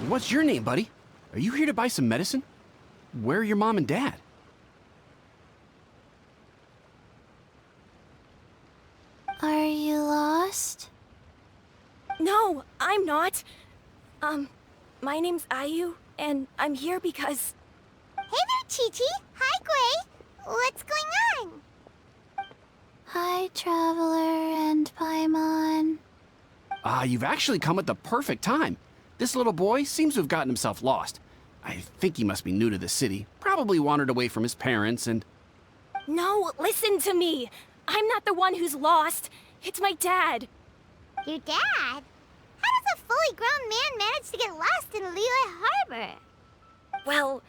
What's your name, buddy? Are you here to buy some medicine? Where are your mom and dad? Are you lost? No, I'm not. My name's Ayu, and I'm here because... Hey there, Qiqi. Hi, Gui. What's going on? Hi, Traveler and Paimon. You've actually come at the perfect time. This little boy seems to have gotten himself lost. I think he must be new to the city. Probably wandered away from his parents and... No, listen to me. I'm not the one who's lost. It's my dad. Your dad? How does a fully grown man manage to get lost in Liyue Harbor? Well,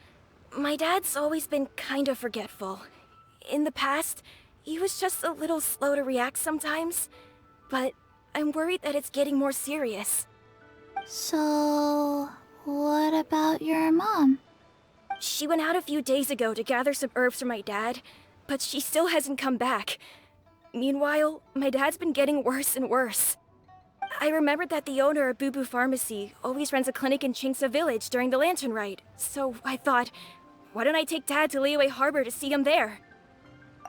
my dad's always been kind of forgetful. In the past, he was just a little slow to react sometimes. But I'm worried that it's getting more serious. So, what about your mom? She went out a few days ago to gather some herbs for my dad, but she still hasn't come back. Meanwhile, my dad's been getting worse and worse. I remembered that the owner of Boo Boo Pharmacy always runs a clinic in Qingce Village during the Lantern Rite, so I thought, why don't I take Dad to Liyue Harbor to see him there?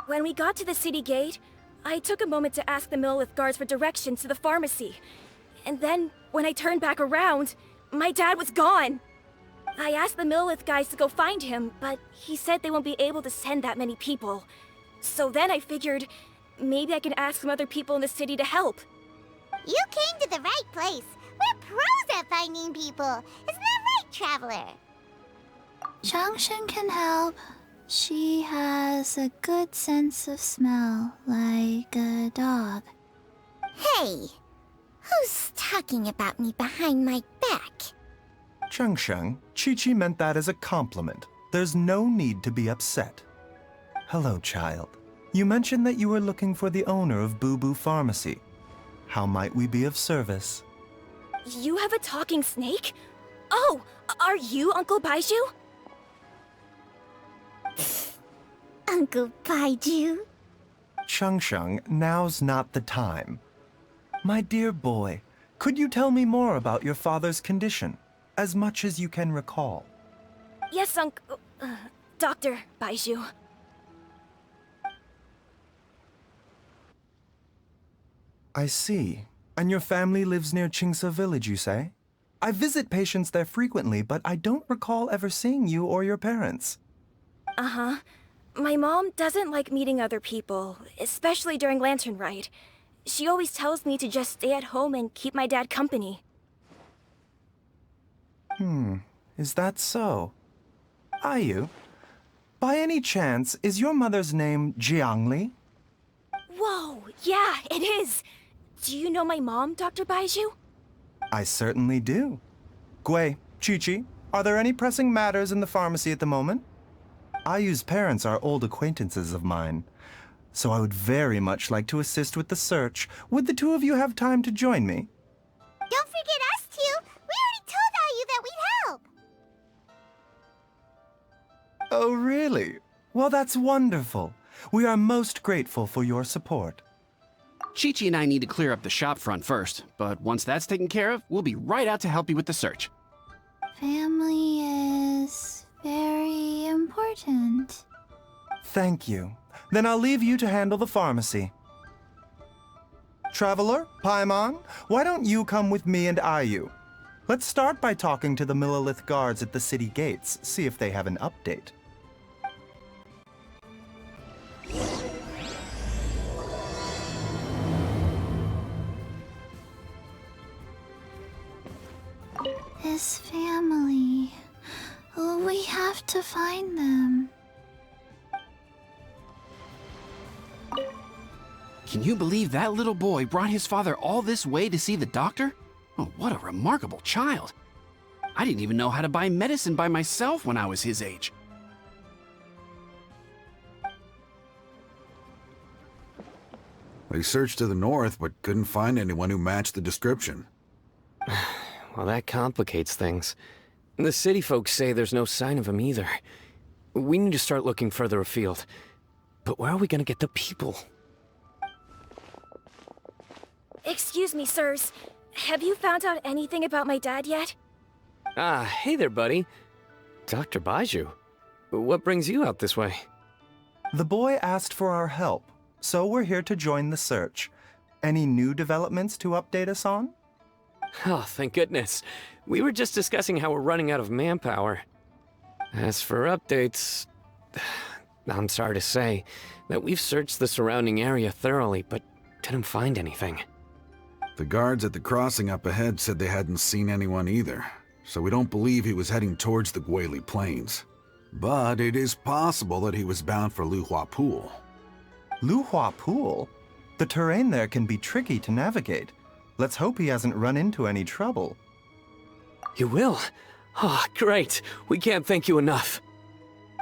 When we got to the city gate, I took a moment to ask the Millelith guards for directions to the pharmacy. And then, when I turned back around, my dad was gone. I asked the Millelith guys to go find him, but he said they won't be able to send that many people. So then I figured, maybe I can ask some other people in the city to help. You came to the right place. We're pros at finding people. Isn't that right, Traveler? Genshin can help. She has a good sense of smell, like a dog. Hey, who's talking about me behind my back? Chengsheng, Qiqi meant that as a compliment. There's no need to be upset. Hello, child. You mentioned that you were looking for the owner of Boo Boo Pharmacy. How might we be of service? You have a talking snake? Oh, are you Uncle Baiju? Uncle Baiju? Chengsheng, now's not the time. My dear boy, could you tell me more about your father's condition? As much as you can recall. Yes, Dr. Baiju. I see. And your family lives near Qingce Village, you say? I visit patients there frequently, but I don't recall ever seeing you or your parents. Uh-huh. My mom doesn't like meeting other people, especially during Lantern Rite. She always tells me to just stay at home and keep my dad company. Is that so? Ayu, by any chance, is your mother's name Jiangli? Whoa, yeah, it is! Do you know my mom, Dr. Baiju? I certainly do. Gui, Qiqi, are there any pressing matters in the pharmacy at the moment? Ayu's parents are old acquaintances of mine, so I would very much like to assist with the search. Would the two of you have time to join me? Don't forget us two. We already told Ayu that we'd help. Oh, really? Well, that's wonderful. We are most grateful for your support. Qiqi and I need to clear up the shop front first, but once that's taken care of, we'll be right out to help you with the search. Family is very important. Thank you. Then I'll leave you to handle the pharmacy. Traveler, Paimon, why don't you come with me and Ayu? Let's start by talking to the Millelith guards at the city gates, see if they have an update. His family. We have to find them. Can you believe that little boy brought his father all this way to see the doctor? Oh, what a remarkable child. I didn't even know how to buy medicine by myself when I was his age. They searched to the north, but couldn't find anyone who matched the description. Well, that complicates things. The city folks say there's no sign of him either. We need to start looking further afield. But where are we gonna get the people? Excuse me, sirs. Have you found out anything about my dad yet? Ah, hey there, buddy. Dr. Baiju. What brings you out this way? The boy asked for our help, so we're here to join the search. Any new developments to update us on? Oh, thank goodness. We were just discussing how we're running out of manpower. As for updates, I'm sorry to say that we've searched the surrounding area thoroughly, but didn't find anything. The guards at the crossing up ahead said they hadn't seen anyone either, so we don't believe he was heading towards the Guili Plains. But it is possible that he was bound for Luhua Pool. Luhua Pool? The terrain there can be tricky to navigate. Let's hope he hasn't run into any trouble. You will? Oh, great. We can't thank you enough.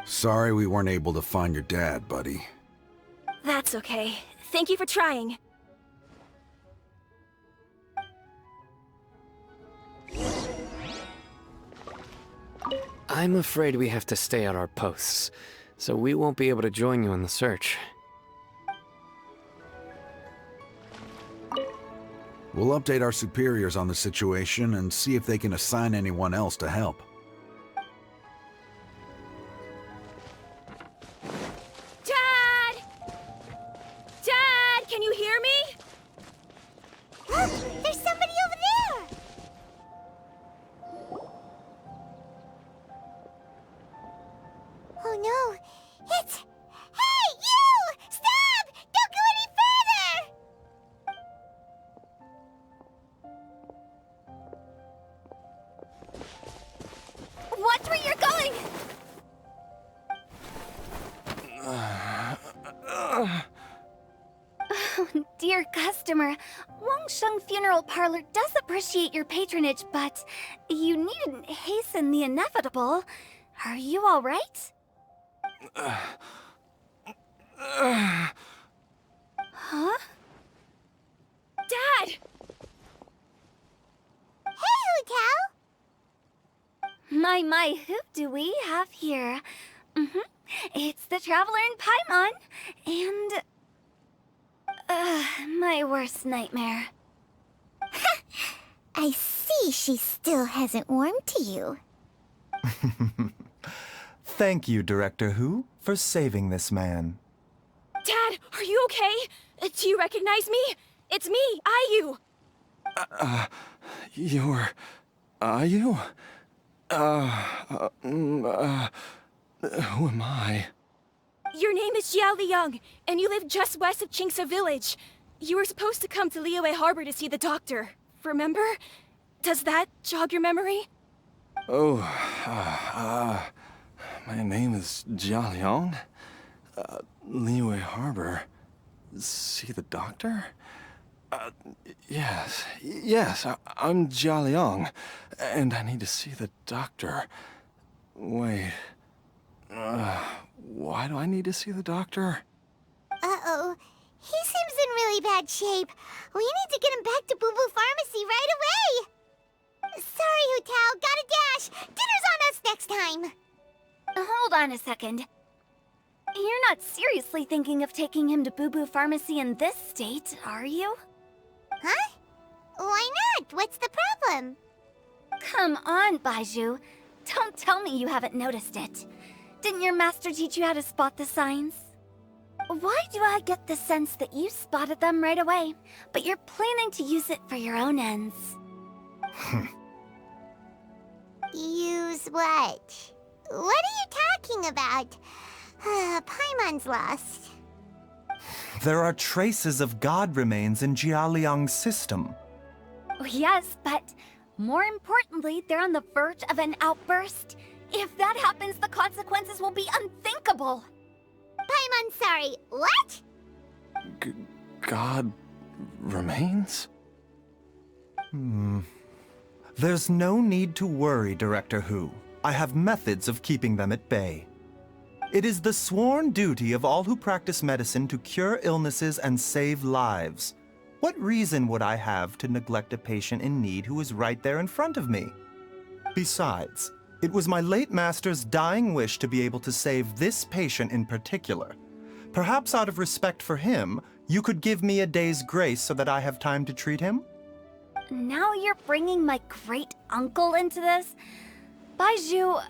Sorry we weren't able to find your dad, buddy. That's okay. Thank you for trying. I'm afraid we have to stay at our posts, so we won't be able to join you in the search. We'll update our superiors on the situation and see if they can assign anyone else to help. Dad! Dad, can you hear me? There's somebody over there! Oh no, it's... Hey, you! Stop! Don't go any further! Watch where you're going! Dear customer, Wangsheng Funeral Parlor does appreciate your patronage, but you needn't hasten the inevitable. Are you all right? Huh? Dad! Hey, Hu-Tao! My, who do we have here? It's the Traveler in Paimon, and... my worst nightmare. I see she still hasn't warmed to you. Thank you, Director Hu, for saving this man. Dad, are you okay? Do you recognize me? It's me, Ayu! You're... Ayu? Who am I? Your name is Xiao Liang, and you live just west of Qingsa village. You were supposed to come to Liyue Harbor to see the doctor. Remember? Does that jog your memory? Oh, my name is Jia Liang. Liyue Harbor. See the doctor? Yes, I'm Jia Liang, and I need to see the doctor. Wait, why do I need to see the doctor? Uh-oh. He seems in really bad shape. We need to get him back to Boo Boo Pharmacy right away! Sorry, Hu-Tao. Gotta dash. Dinner's on us next time. Hold on a second. You're not seriously thinking of taking him to Boo Boo Pharmacy in this state, are you? Huh? Why not? What's the problem? Come on, Baiju. Don't tell me you haven't noticed it. Didn't your master teach you how to spot the signs? Why do I get the sense that you spotted them right away, but you're planning to use it for your own ends? Use what? What are you talking about? Paimon's lost. There are traces of god remains in Jia Liang's system. Yes, but more importantly, they're on the verge of an outburst. If that happens, the consequences will be unthinkable. Paimon's sorry. What? God remains? There's no need to worry, Director Hu. I have methods of keeping them at bay. It is the sworn duty of all who practice medicine to cure illnesses and save lives. What reason would I have to neglect a patient in need who is right there in front of me? Besides, it was my late master's dying wish to be able to save this patient in particular. Perhaps out of respect for him, you could give me a day's grace so that I have time to treat him? Now you're bringing my great-uncle into this? Baizhu,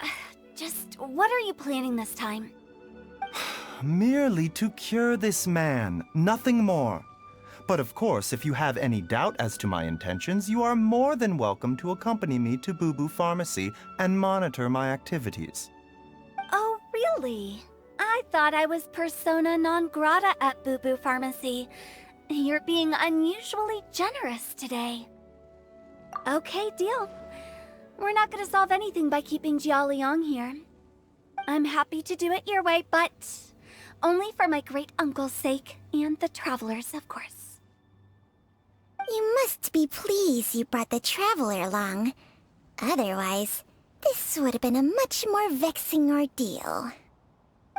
just what are you planning this time? Merely to cure this man, nothing more. But of course, if you have any doubt as to my intentions, you are more than welcome to accompany me to Boo Boo Pharmacy and monitor my activities. Oh, really? I thought I was persona non grata at Boo Boo Pharmacy. You're being unusually generous today. Okay, deal. We're not gonna solve anything by keeping Jialiang here. I'm happy to do it your way, but only for my great-uncle's sake and the travelers, of course. You must be pleased you brought the traveler along. Otherwise, this would have been a much more vexing ordeal.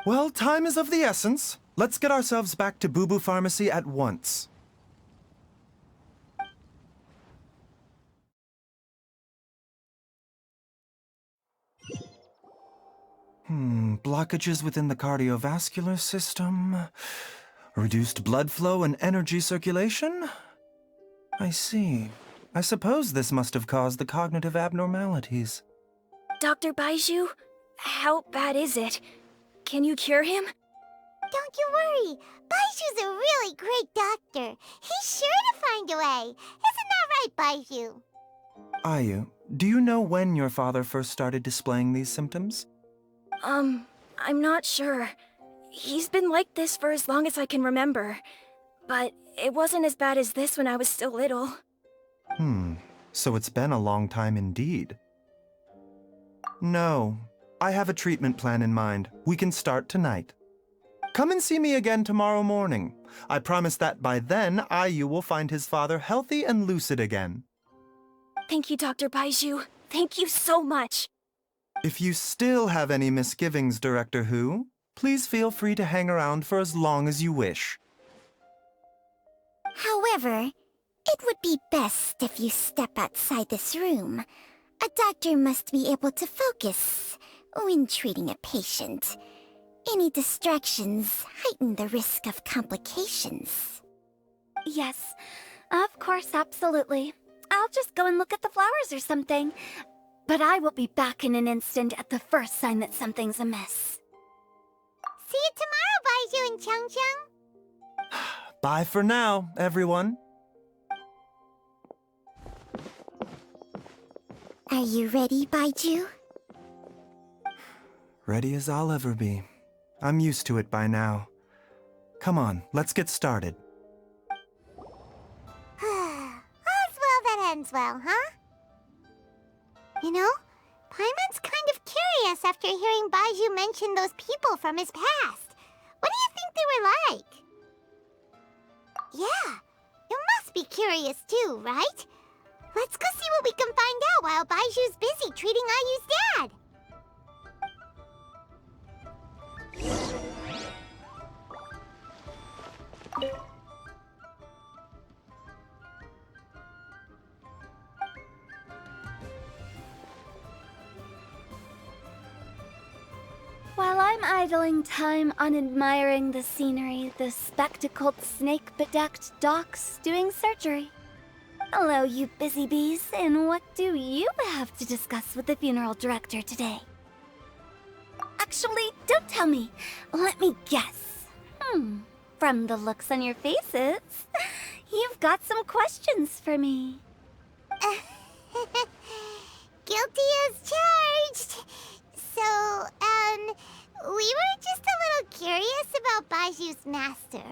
Well, time is of the essence. Let's get ourselves back to Boo Boo Pharmacy at once. Blockages within the cardiovascular system. Reduced blood flow and energy circulation? I see. I suppose this must have caused the cognitive abnormalities. Dr. Baizhu, how bad is it? Can you cure him? Don't you worry. Baiju's a really great doctor. He's sure to find a way. Isn't that right, Baizhu? Ayu, do you know when your father first started displaying these symptoms? I'm not sure. He's been like this for as long as I can remember. But it wasn't as bad as this when I was still little. So it's been a long time indeed. No, I have a treatment plan in mind. We can start tonight. Come and see me again tomorrow morning. I promise that by then, Ayu will find his father healthy and lucid again. Thank you, Dr. Baizhu. Thank you so much. If you still have any misgivings, Director Hu, please feel free to hang around for as long as you wish. However, it would be best if you step outside this room. A doctor must be able to focus when treating a patient. Any distractions heighten the risk of complications. Yes, of course, absolutely. I'll just go and look at the flowers or something. But I will be back in an instant at the first sign that something's amiss. See you tomorrow, Baizhu and Changcheng. Bye for now, everyone. Are you ready, Baizhu? Ready as I'll ever be. I'm used to it by now. Come on, let's get started. All's well that ends well, huh? You know, Paimon's kind of curious after hearing Baizhu mention those people from his past. What do you think they were like? Yeah, you must be curious too, right? Let's go see what we can find out while Baiju's busy treating Ayu's dad. While I'm idling time on admiring the scenery, the spectacled snake-bedecked docs doing surgery. Hello, you busy bees, and what do you have to discuss with the funeral director today? Actually, don't tell me. Let me guess. From the looks on your faces, you've got some questions for me. Guilty as charged. So, we were just a little curious about Baiju's master.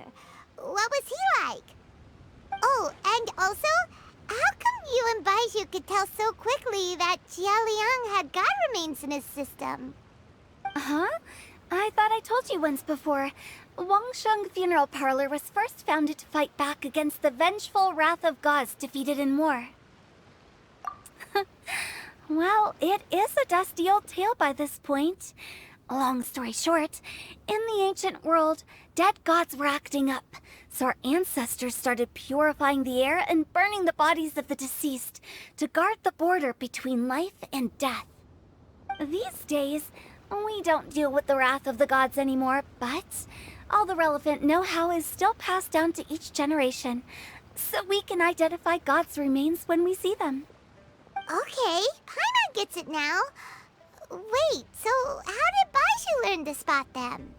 What was he like? Oh, and also, how come you and Baizhu could tell so quickly that Jialiang had god remains in his system? Huh? I thought I told you once before. Wangsheng Funeral Parlor was first founded to fight back against the vengeful wrath of gods defeated in war. Well, it is a dusty old tale by this point. Long story short, in the ancient world, dead gods were acting up, so our ancestors started purifying the air and burning the bodies of the deceased to guard the border between life and death. These days, we don't deal with the wrath of the gods anymore, but all the relevant know-how is still passed down to each generation. so we can identify God's remains when we see them. Okay, Paimon gets it now. Wait, so how did Baizhu learn to spot them?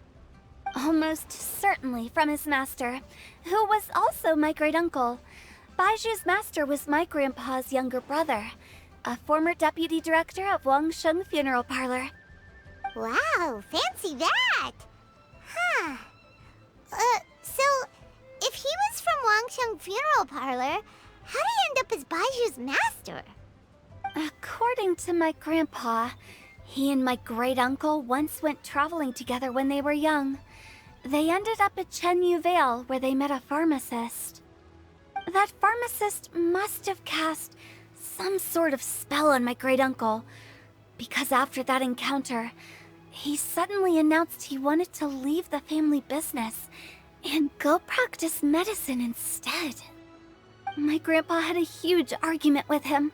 Almost certainly from his master, who was also my great-uncle. Baiju's master was my grandpa's younger brother, a former deputy director of Wangsheng Funeral Parlor. Wow, fancy that! Huh. So, if he was from Wangsheng Funeral Parlor, how did he end up as Baiju's master? According to my grandpa, he and my great-uncle once went traveling together when they were young. They ended up at Chenyu Vale, where they met a pharmacist. That pharmacist must have cast some sort of spell on my great-uncle, because after that encounter, he suddenly announced he wanted to leave the family business and go practice medicine instead. My grandpa had a huge argument with him,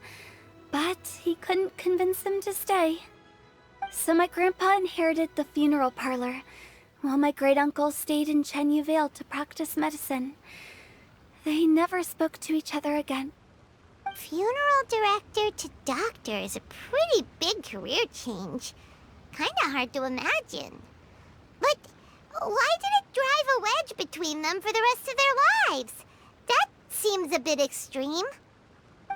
but he couldn't convince him to stay. So my grandpa inherited the funeral parlor, while my great-uncle stayed in Chenyu Vale to practice medicine. They never spoke to each other again. Funeral director to doctor is a pretty big career change. Kinda hard to imagine. But why did it drive a wedge between them for the rest of their lives? That seems a bit extreme.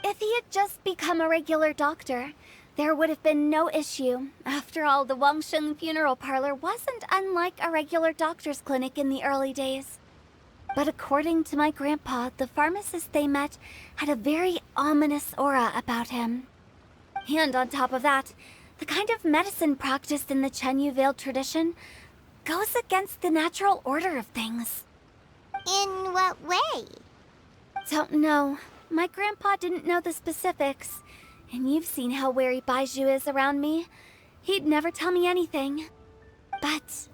If he had just become a regular doctor, there would have been no issue. After all, the Wangsheng Funeral Parlor wasn't unlike a regular doctor's clinic in the early days. But according to my grandpa, the pharmacist they met had a very ominous aura about him. And on top of that, the kind of medicine practiced in the Chenyu Vale tradition goes against the natural order of things. In what way? Don't know. My grandpa didn't know the specifics. And you've seen how wary Baizhu is around me. He'd never tell me anything. But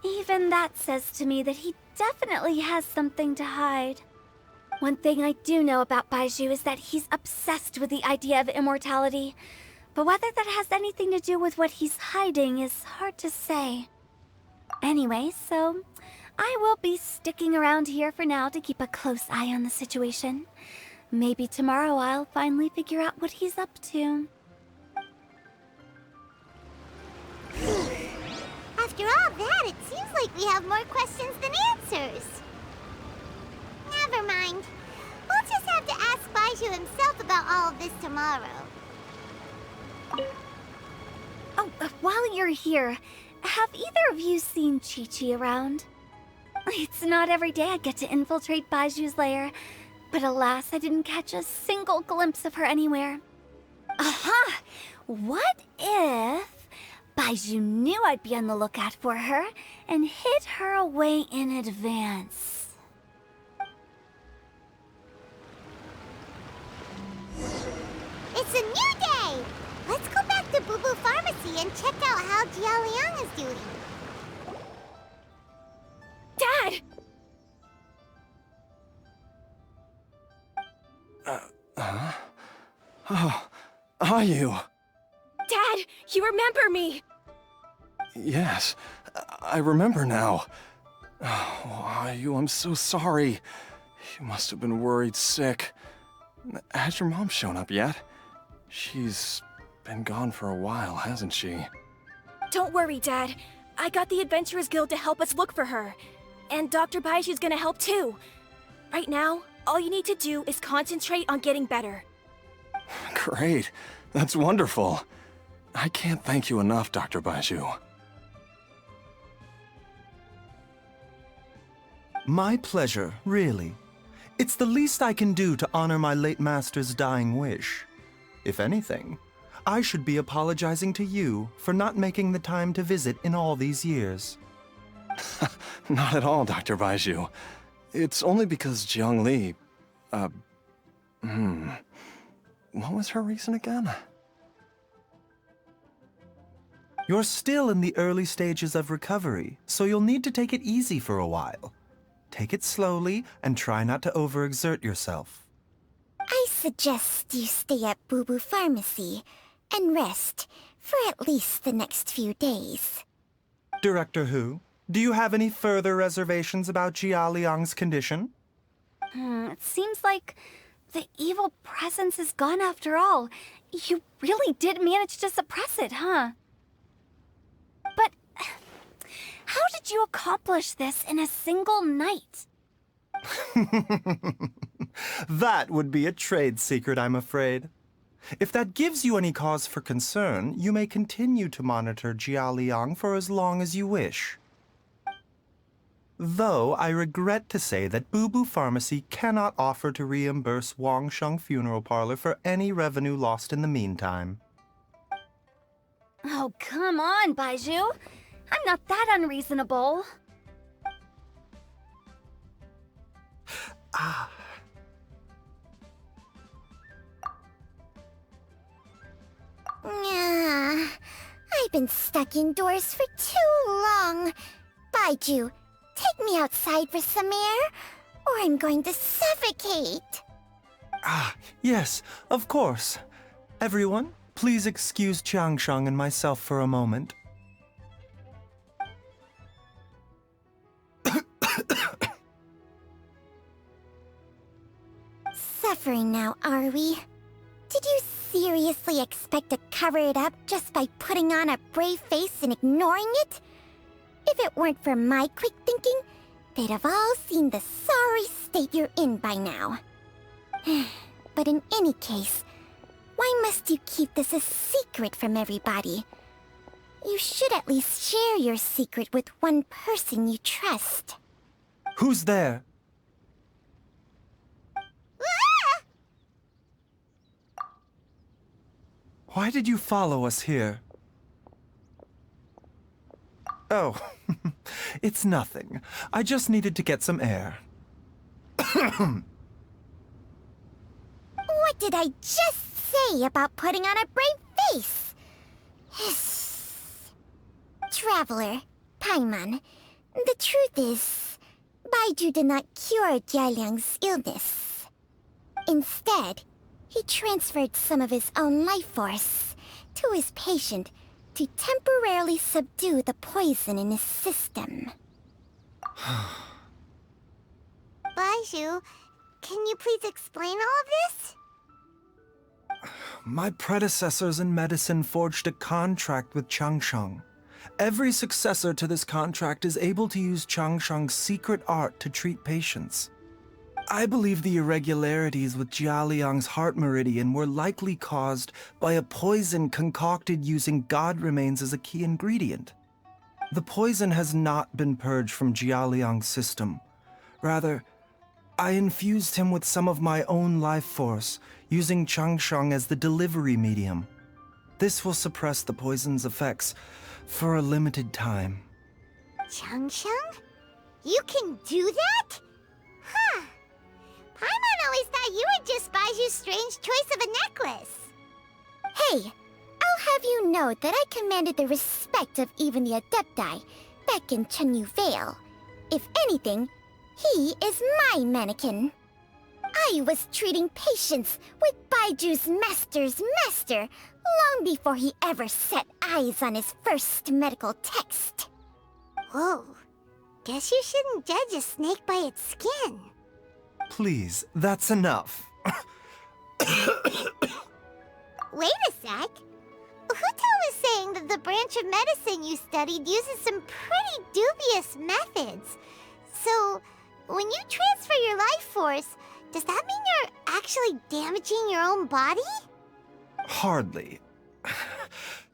even that says to me that he definitely has something to hide. One thing I do know about Baizhu is that he's obsessed with the idea of immortality. But whether that has anything to do with what he's hiding is hard to say. Anyway, so I will be sticking around here for now to keep a close eye on the situation. Maybe tomorrow I'll finally figure out what he's up to. After all that, it seems like we have more questions than answers. Never mind. We'll just have to ask Baizhu himself about all of this tomorrow. Oh, while you're here, have either of you seen Qiqi around? It's not every day I get to infiltrate Baiju's lair, but alas, I didn't catch a single glimpse of her anywhere. Aha! What if Baizhu knew I'd be on the lookout for her and hid her away in advance? It's a new day! Let's go back to Boo Boo Pharmacy and check out how Jia Liang is doing. Dad! Oh, are you? Dad, you remember me! Yes, I remember now. Oh, are you? I'm so sorry. You must have been worried sick. Has your mom shown up yet? She's been gone for a while, hasn't she? Don't worry, Dad. I got the Adventurers Guild to help us look for her. And Dr. Baiju's gonna help too. Right now, all you need to do is concentrate on getting better. Great. That's wonderful. I can't thank you enough, Dr. Baizhu. My pleasure, really. It's the least I can do to honor my late master's dying wish. If anything, I should be apologizing to you for not making the time to visit in all these years. Not at all, Dr. Baizhu. It's only because Jiang Li... What was her reason again? You're still in the early stages of recovery, so you'll need to take it easy for a while. Take it slowly and try not to overexert yourself. I suggest you stay at Boo Boo Pharmacy and rest for at least the next few days. Director Hu, do you have any further reservations about Jia Liang's condition? It seems like the evil presence is gone after all. You really did manage to suppress it, huh? But how did you accomplish this in a single night? That would be a trade secret, I'm afraid. If that gives you any cause for concern, you may continue to monitor Jialiang for as long as you wish. Though I regret to say that Boo Boo Pharmacy cannot offer to reimburse Wangsheng Funeral Parlor for any revenue lost in the meantime. Oh, come on, Baizhu. I'm not that unreasonable. I've been stuck indoors for too long. Baizhu, take me outside for some air, or I'm going to suffocate. Yes, of course. Everyone, please excuse Qiangsheng and myself for a moment. Suffering now, are we? Did you seriously expect to cover it up just by putting on a brave face and ignoring it? If it weren't for my quick thinking, they'd have all seen the sorry state you're in by now. But in any case, why must you keep this a secret from everybody? You should at least share your secret with one person you trust. Who's there? Why did you follow us here? Oh, it's nothing. I just needed to get some air. What did I just say about putting on a brave face? Traveler, Paimon, the truth is, Baizhu did not cure Jialiang's illness. Instead, he transferred some of his own life force to his patient to temporarily subdue the poison in his system. Baizhu, can you please explain all of this? My predecessors in medicine forged a contract with Qiangsheng. Every successor to this contract is able to use Qiangsheng's secret art to treat patients. I believe the irregularities with Jialiang's heart meridian were likely caused by a poison concocted using god remains as a key ingredient. The poison has not been purged from Jialiang's system. Rather, I infused him with some of my own life force, using Qiangsheng as the delivery medium. This will suppress the poison's effects for a limited time. Qiangsheng? You can do that? Huh. Paimon always thought you were just Baizhu's strange choice of a necklace. Hey, I'll have you know that I commanded the respect of even the Adepti back in Chenyu Vale. If anything, he is my mannequin. I was treating patients with Baiju's master's master long before he ever set eyes on his first medical text. Whoa, guess you shouldn't judge a snake by its skin. Please, that's enough. Wait a sec. Huto was saying that the branch of medicine you studied uses some pretty dubious methods. So, when you transfer your life force, does that mean you're actually damaging your own body? Hardly.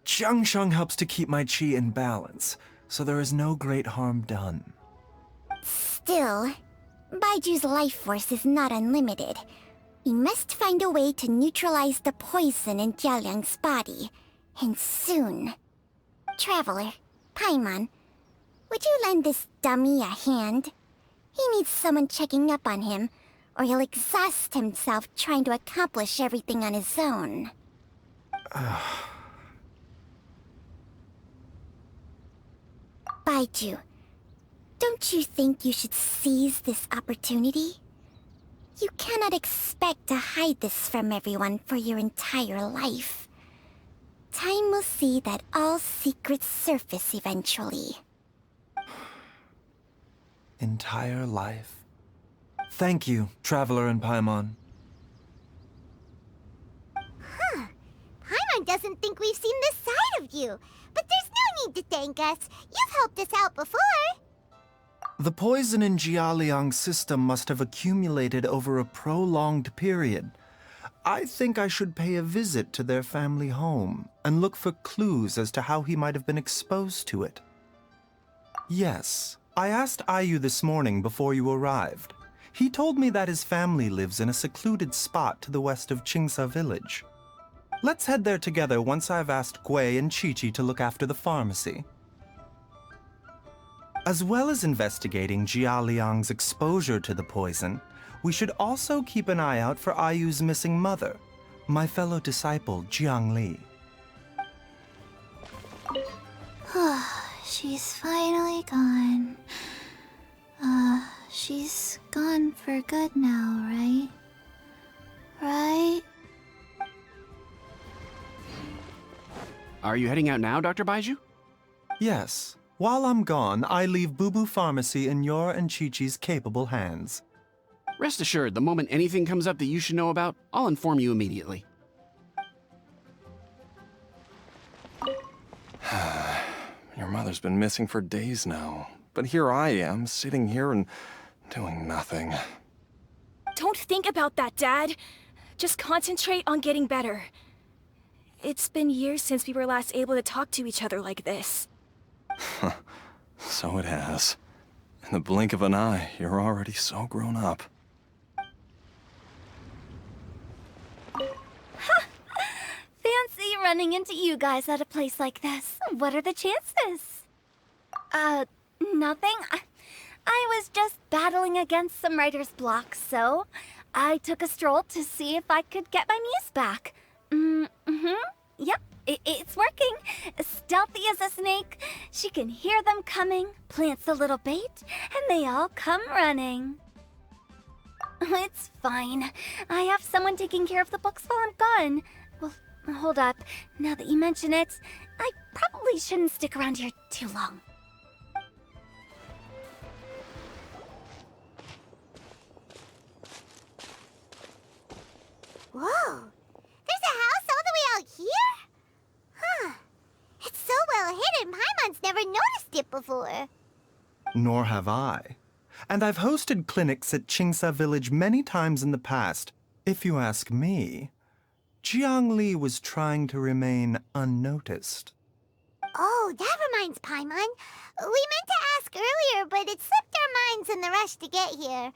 Qiangsheng helps to keep my chi in balance, so there is no great harm done. Still, Baiju's life force is not unlimited. We must find a way to neutralize the poison in Jialiang's body, and soon. Traveler, Paimon, would you lend this dummy a hand? He needs someone checking up on him, or he'll exhaust himself trying to accomplish everything on his own. Baizhu, don't you think you should seize this opportunity? You cannot expect to hide this from everyone for your entire life. Time will see that all secrets surface eventually. Entire life. Thank you, Traveler and Paimon. Paimon doesn't think we've seen this side of you. But there's no need to thank us. You've helped us out before. The poison in Jialiang's system must have accumulated over a prolonged period. I think I should pay a visit to their family home and look for clues as to how he might have been exposed to it. Yes, I asked Ayu this morning before you arrived. He told me that his family lives in a secluded spot to the west of Qingsa village. Let's head there together once I've asked Gui and Qiqi to look after the pharmacy. As well as investigating Jia Liang's exposure to the poison, we should also keep an eye out for Ayu's missing mother, my fellow disciple Jiang Li. She's finally gone. She's gone for good now, right? Right? Are you heading out now, Dr. Baizhu? Yes. While I'm gone, I leave Boo Boo Pharmacy in your and Qiqi's capable hands. Rest assured, the moment anything comes up that you should know about, I'll inform you immediately. Your mother's been missing for days now. But here I am, sitting here and doing nothing. Don't think about that, Dad. Just concentrate on getting better. It's been years since we were last able to talk to each other like this. So it has. In the blink of an eye, you're already so grown up. Fancy running into you guys at a place like this. What are the chances? Nothing. I was just battling against some writer's block, so I took a stroll to see if I could get my muse back. Yep, it's working. Stealthy as a snake. She can hear them coming, plants a little bait, and they all come running. It's fine. I have someone taking care of the books while I'm gone. Well, hold up. Now that you mention it, I probably shouldn't stick around here too long. Whoa! There's a house all the way out here? Huh. It's so well hidden, Paimon's never noticed it before. Nor have I. And I've hosted clinics at Qingsa Village many times in the past. If you ask me, Jiang Li was trying to remain unnoticed. Oh, that reminds Paimon. We meant to ask earlier, but it slipped our minds in the rush to get here.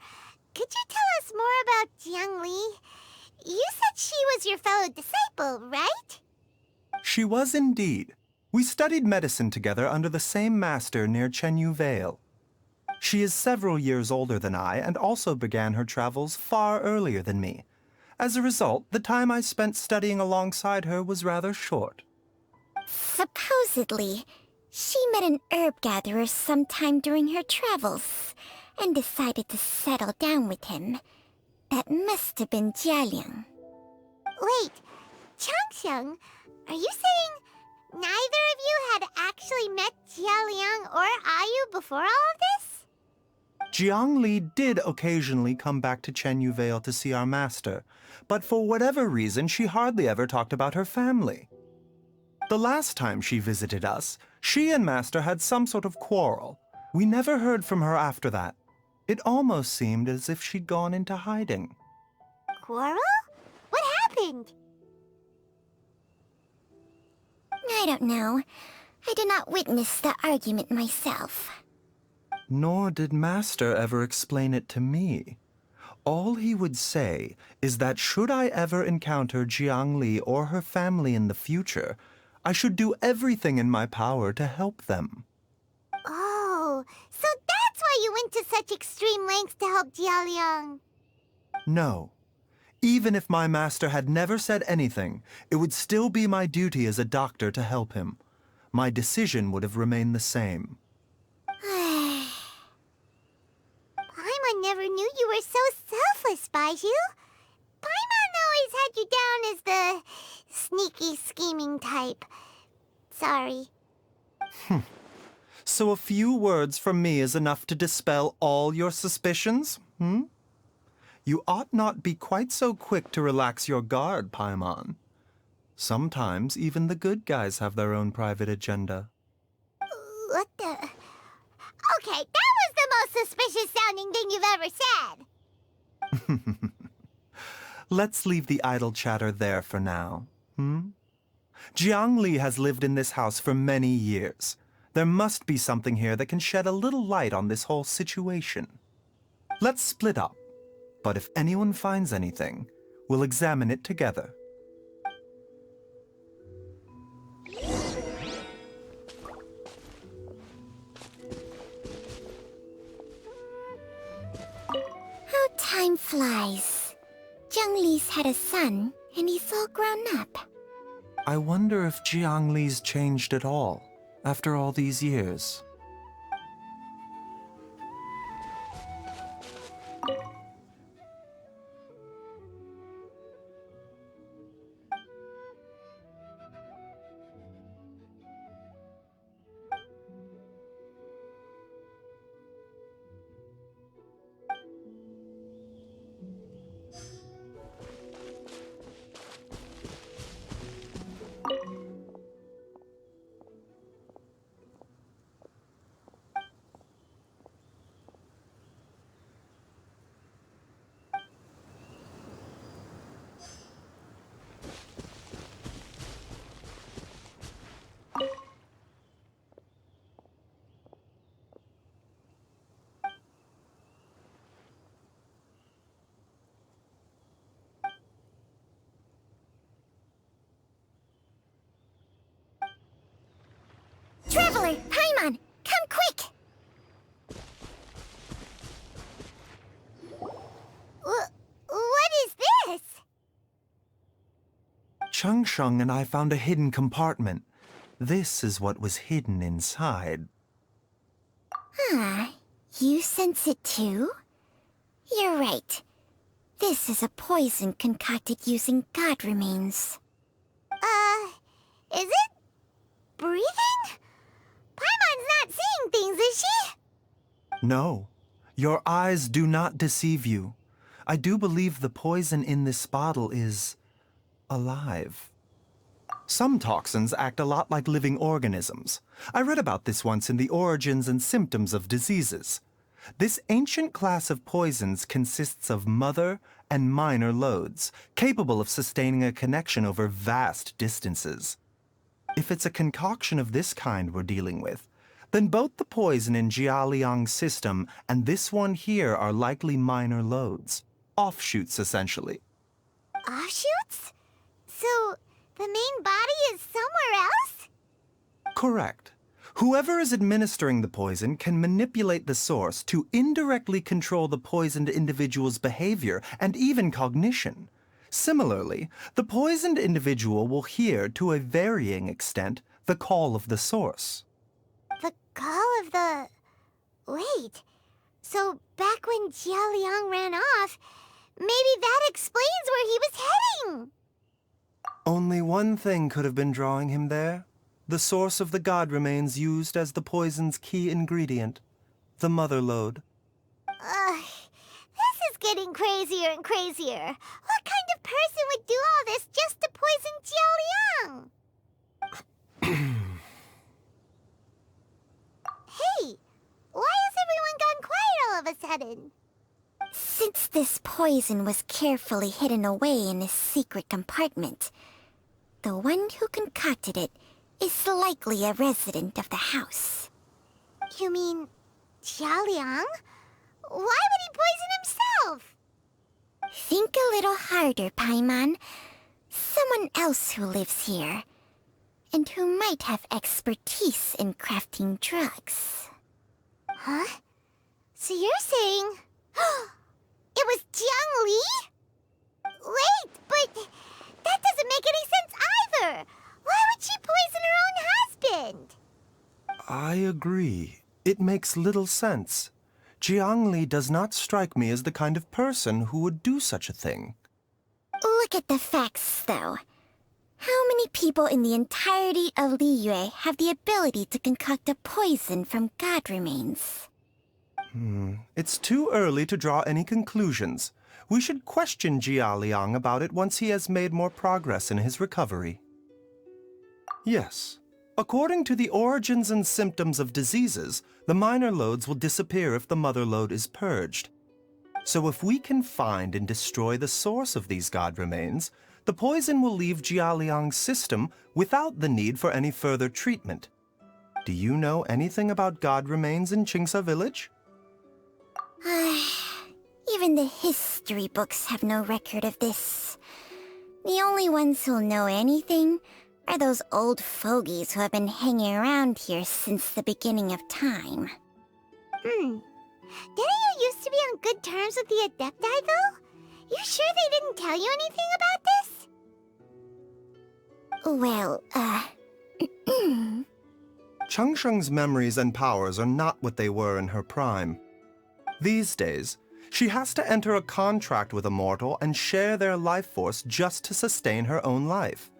Could you tell us more about Jiang Li? You said she was your fellow disciple, right? She was indeed. We studied medicine together under the same master near Chenyu Vale. She is several years older than I and also began her travels far earlier than me. As a result, the time I spent studying alongside her was rather short. Supposedly, she met an herb gatherer sometime during her travels and decided to settle down with him. That must have been Jialiang. Wait, Changxiang, are you saying neither of you had actually met Jialiang or Ayu before all of this? Jiang Li did occasionally come back to Chenyu Vale to see our master, but for whatever reason, she hardly ever talked about her family. The last time she visited us, she and Master had some sort of quarrel. We never heard from her after that. It almost seemed as if she'd gone into hiding. Quarrel? What happened? I don't know. I did not witness the argument myself. Nor did Master ever explain it to me. All he would say is that should I ever encounter Jiang Li or her family in the future, I should do everything in my power to help them. Oh, so that's why you went to such extreme lengths to help Jialiang. No. Even if my master had never said anything, it would still be my duty as a doctor to help him. My decision would have remained the same. Paimon never knew you were so selfless, Baizhu. Paimon always had you down as the sneaky, scheming type. Sorry. So a few words from me is enough to dispel all your suspicions, You ought not be quite so quick to relax your guard, Paimon. Sometimes even the good guys have their own private agenda. What the... Okay, that was the most suspicious sounding thing you've ever said. Let's leave the idle chatter there for now, Jiangli has lived in this house for many years. There must be something here that can shed a little light on this whole situation. Let's split up, but if anyone finds anything, we'll examine it together. How time flies. Zhongli's had a son, and he's all grown up. I wonder if Jiangli's changed at all, after all these years. Traveler, Paimon, come quick! What is this? Changsheng and I found a hidden compartment. This is what was hidden inside. You sense it too? You're right. This is a poison concocted using god remains. Is it breathing? Paimon's not seeing things, is she? No, your eyes do not deceive you. I do believe the poison in this bottle is alive. Some toxins act a lot like living organisms. I read about this once in the Origins and Symptoms of Diseases. This ancient class of poisons consists of mother and minor loads, capable of sustaining a connection over vast distances. If it's a concoction of this kind we're dealing with, then both the poison in Jialiang's system and this one here are likely minor loads. Offshoots, essentially. Offshoots? So, the main body is somewhere else? Correct. Whoever is administering the poison can manipulate the source to indirectly control the poisoned individual's behavior and even cognition. Similarly, the poisoned individual will hear, to a varying extent, the call of the source. The call of the... Wait. So, back when Jialiang ran off, maybe that explains where he was heading! Only one thing could have been drawing him there. The source of the god remains used as the poison's key ingredient, the mother lode. This is getting crazier and crazier. What kind of person would do all this just to poison Jialiang? Hey, why has everyone gone quiet all of a sudden? Since this poison was carefully hidden away in a secret compartment, the one who concocted it is likely a resident of the house. You mean Jialiang? Why would he poison himself? Think a little harder, Paimon. Someone else who lives here, and who might have expertise in crafting drugs. Huh? So you're saying... it was Jiang Li? Wait, but that doesn't make any sense either! Why would she poison her own husband? I agree. It makes little sense. Jiangli does not strike me as the kind of person who would do such a thing. Look at the facts, though. How many people in the entirety of Liyue have the ability to concoct a poison from god remains? It's too early to draw any conclusions. We should question Jia Liang about it once he has made more progress in his recovery. Yes. According to the origins and symptoms of diseases, the minor loads will disappear if the mother load is purged. So if we can find and destroy the source of these god remains, the poison will leave Jia Liang's system without the need for any further treatment. Do you know anything about god remains in Qingce village? Even the history books have no record of this. The only ones who'll know anything are those old fogies who have been hanging around here since the beginning of time. Didn't you used to be on good terms with the Adepti, though? You sure they didn't tell you anything about this? Well, Changsheng's memories and powers are not what they were in her prime. These days, she has to enter a contract with a mortal and share their life force just to sustain her own life.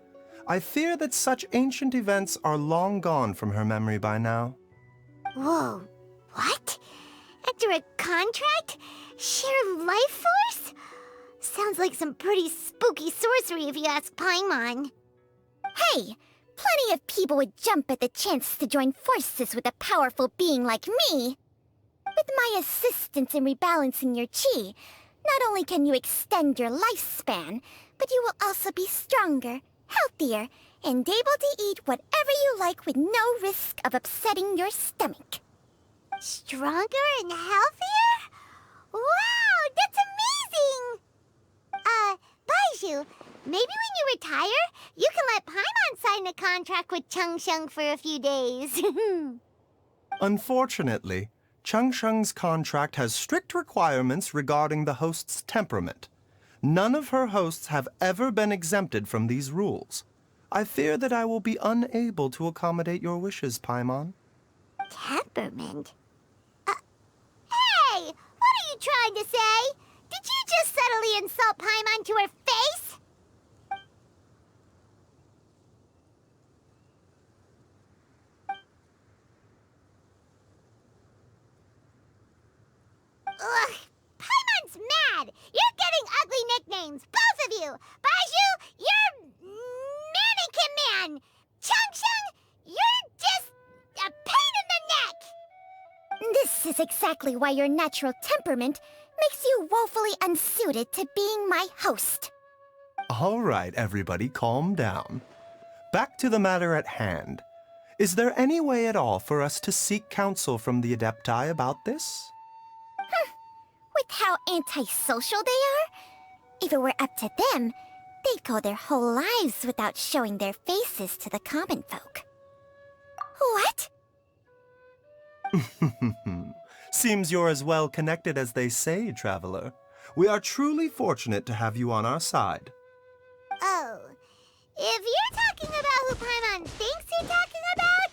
I fear that such ancient events are long gone from her memory by now. Whoa, what? Enter a contract? Share life force? Sounds like some pretty spooky sorcery if you ask Paimon. Hey, plenty of people would jump at the chance to join forces with a powerful being like me. With my assistance in rebalancing your chi, not only can you extend your lifespan, but you will also be stronger, healthier, and able to eat whatever you like with no risk of upsetting your stomach. Stronger and healthier? Wow, that's amazing! Baizhu, maybe when you retire, you can let Paimon sign a contract with Changsheng for a few days. Unfortunately, Changsheng's contract has strict requirements regarding the host's temperament. None of her hosts have ever been exempted from these rules. I fear that I will be unable to accommodate your wishes, Paimon. Temperament? Hey! What are you trying to say? Did you just subtly insult Paimon to her face? Ugh! Paimon's mad! You're getting ugly nicknames, both of you! Baizhu, you're Mannequin Man! Changsheng, you're just a pain in the neck! This is exactly why your natural temperament makes you woefully unsuited to being my host. All right, everybody, calm down. Back to the matter at hand. Is there any way at all for us to seek counsel from the Adepti about this? With how antisocial they are? If it were up to them, they'd go their whole lives without showing their faces to the common folk. What? Seems you're as well connected as they say, Traveler. We are truly fortunate to have you on our side. Oh, if you're talking about who Paimon thinks you're talking about,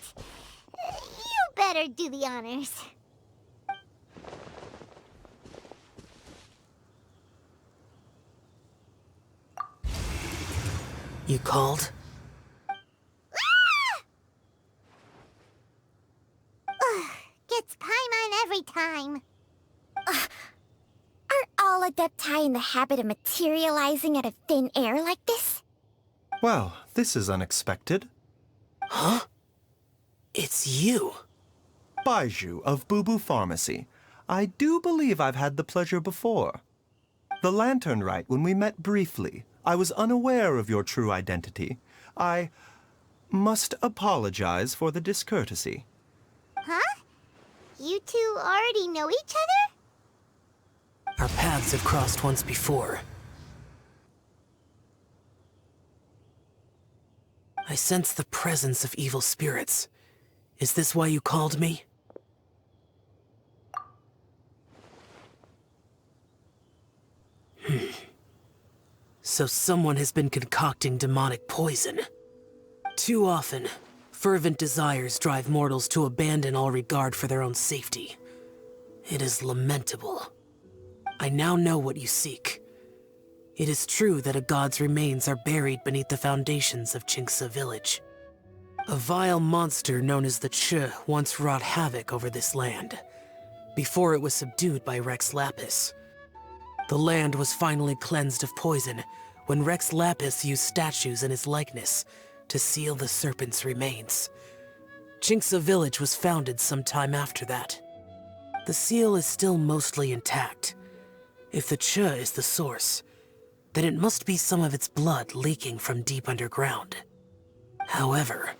you better do the honors. You called? Gets Paimon every time. Aren't all Adepti in the habit of materializing out of thin air like this? Well, this is unexpected. Huh? It's you. Baizhu of Bubu Pharmacy. I do believe I've had the pleasure before. The Lantern Rite, when we met briefly, I was unaware of your true identity. I must apologize for the discourtesy. Huh? You two already know each other? Our paths have crossed once before. I sense the presence of evil spirits. Is this why you called me? So someone has been concocting demonic poison. Too often, fervent desires drive mortals to abandon all regard for their own safety. It is lamentable. I now know what you seek. It is true that a god's remains are buried beneath the foundations of Qingce village. A vile monster known as the Qiqi once wrought havoc over this land, before it was subdued by Rex Lapis. The land was finally cleansed of poison when Rex Lapis used statues in his likeness to seal the serpent's remains. Jinxa Village was founded some time after that. The seal is still mostly intact. If the Qiqi is the source, then it must be some of its blood leaking from deep underground. However,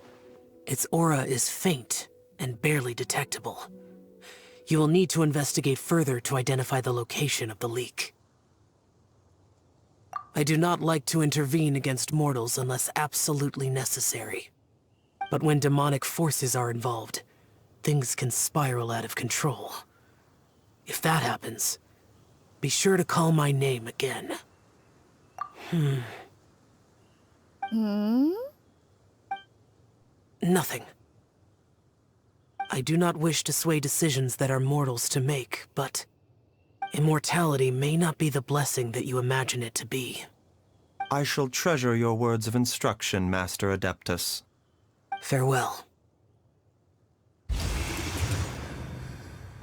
its aura is faint and barely detectable. You will need to investigate further to identify the location of the leak. I do not like to intervene against mortals unless absolutely necessary. But when demonic forces are involved, things can spiral out of control. If that happens, be sure to call my name again. Nothing. I do not wish to sway decisions that are mortals to make, but immortality may not be the blessing that you imagine it to be. I shall treasure your words of instruction, Master Adeptus. Farewell.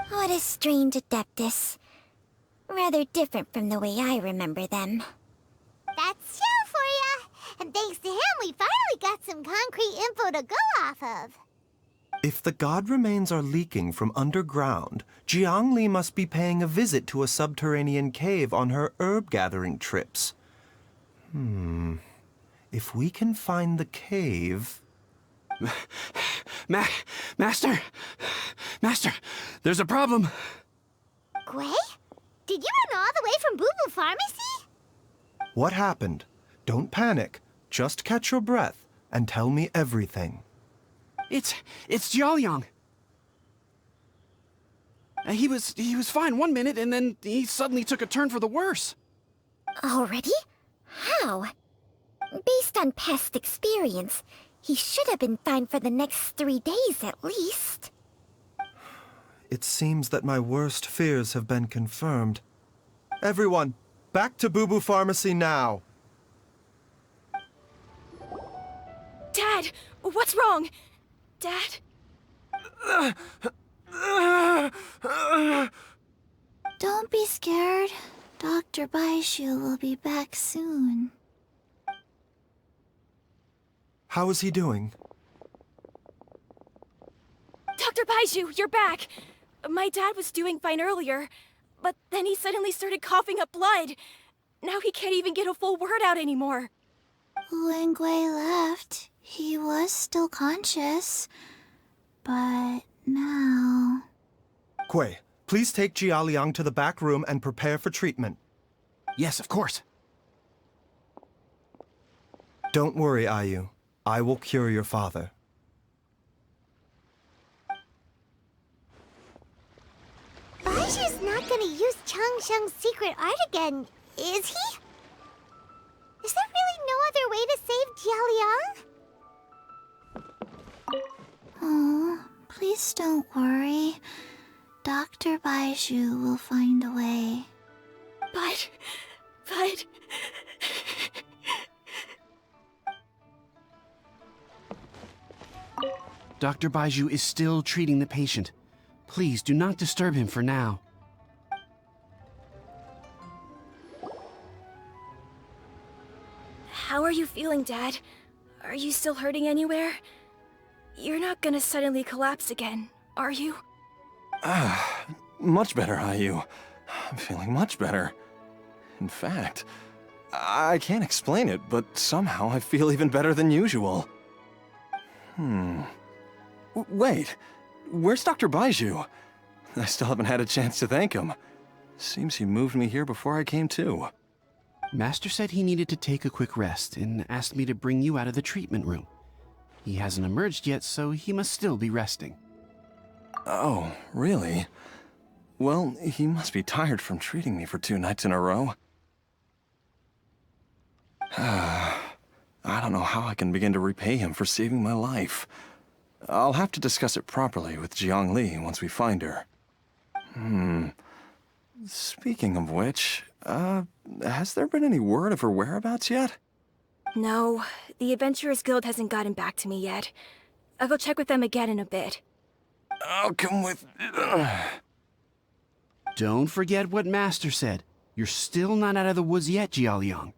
What a strange Adeptus. Rather different from the way I remember them. That's Xiao for ya! And thanks to him, we finally got some concrete info to go off of. If the god remains are leaking from underground, Jiangli must be paying a visit to a subterranean cave on her herb-gathering trips. If we can find the cave... Master! Master, there's a problem. Gui? Did you run all the way from Boo Boo Pharmacy? What happened? Don't panic. Just catch your breath and tell me everything. It's Jiaoliang. He was fine one minute, and then he suddenly took a turn for the worse. Already? How? Based on past experience, he should have been fine for the next 3 days at least. It seems that my worst fears have been confirmed. Everyone, back to Boo Boo Pharmacy now! Dad, what's wrong? Dad? Don't be scared. Dr. Baishu will be back soon. How is he doing? Dr. Baiju, you're back! My dad was doing fine earlier, but then he suddenly started coughing up blood. Now he can't even get a full word out anymore. When Gui left, he was still conscious. But now... Gui, please take Jiaoliang to the back room and prepare for treatment. Yes, of course. Don't worry, Ayu. I will cure your father. Baiju's not gonna use Changsheng's secret art again, is he? Is there really no other way to save Jiaoliang? Oh, please don't worry. Dr. Baishu will find a way. But... Dr. Baiju is still treating the patient. Please do not disturb him for now. How are you feeling, Dad? Are you still hurting anywhere? You're not gonna suddenly collapse again, are you? Much better, Ayu. I'm feeling much better. In fact, I can't explain it, but somehow I feel even better than usual. Wait, where's Dr. Baiju? I still haven't had a chance to thank him. Seems he moved me here before I came to. Master said he needed to take a quick rest and asked me to bring you out of the treatment room. He hasn't emerged yet, so he must still be resting. Oh, really? Well, he must be tired from treating me for 2 nights in a row. I don't know how I can begin to repay him for saving my life. I'll have to discuss it properly with Jiangli once we find her. Speaking of which, has there been any word of her whereabouts yet? No, the Adventurers Guild hasn't gotten back to me yet. I'll go check with them again in a bit. I'll come with... Don't forget what Master said. You're still not out of the woods yet, Jialiang.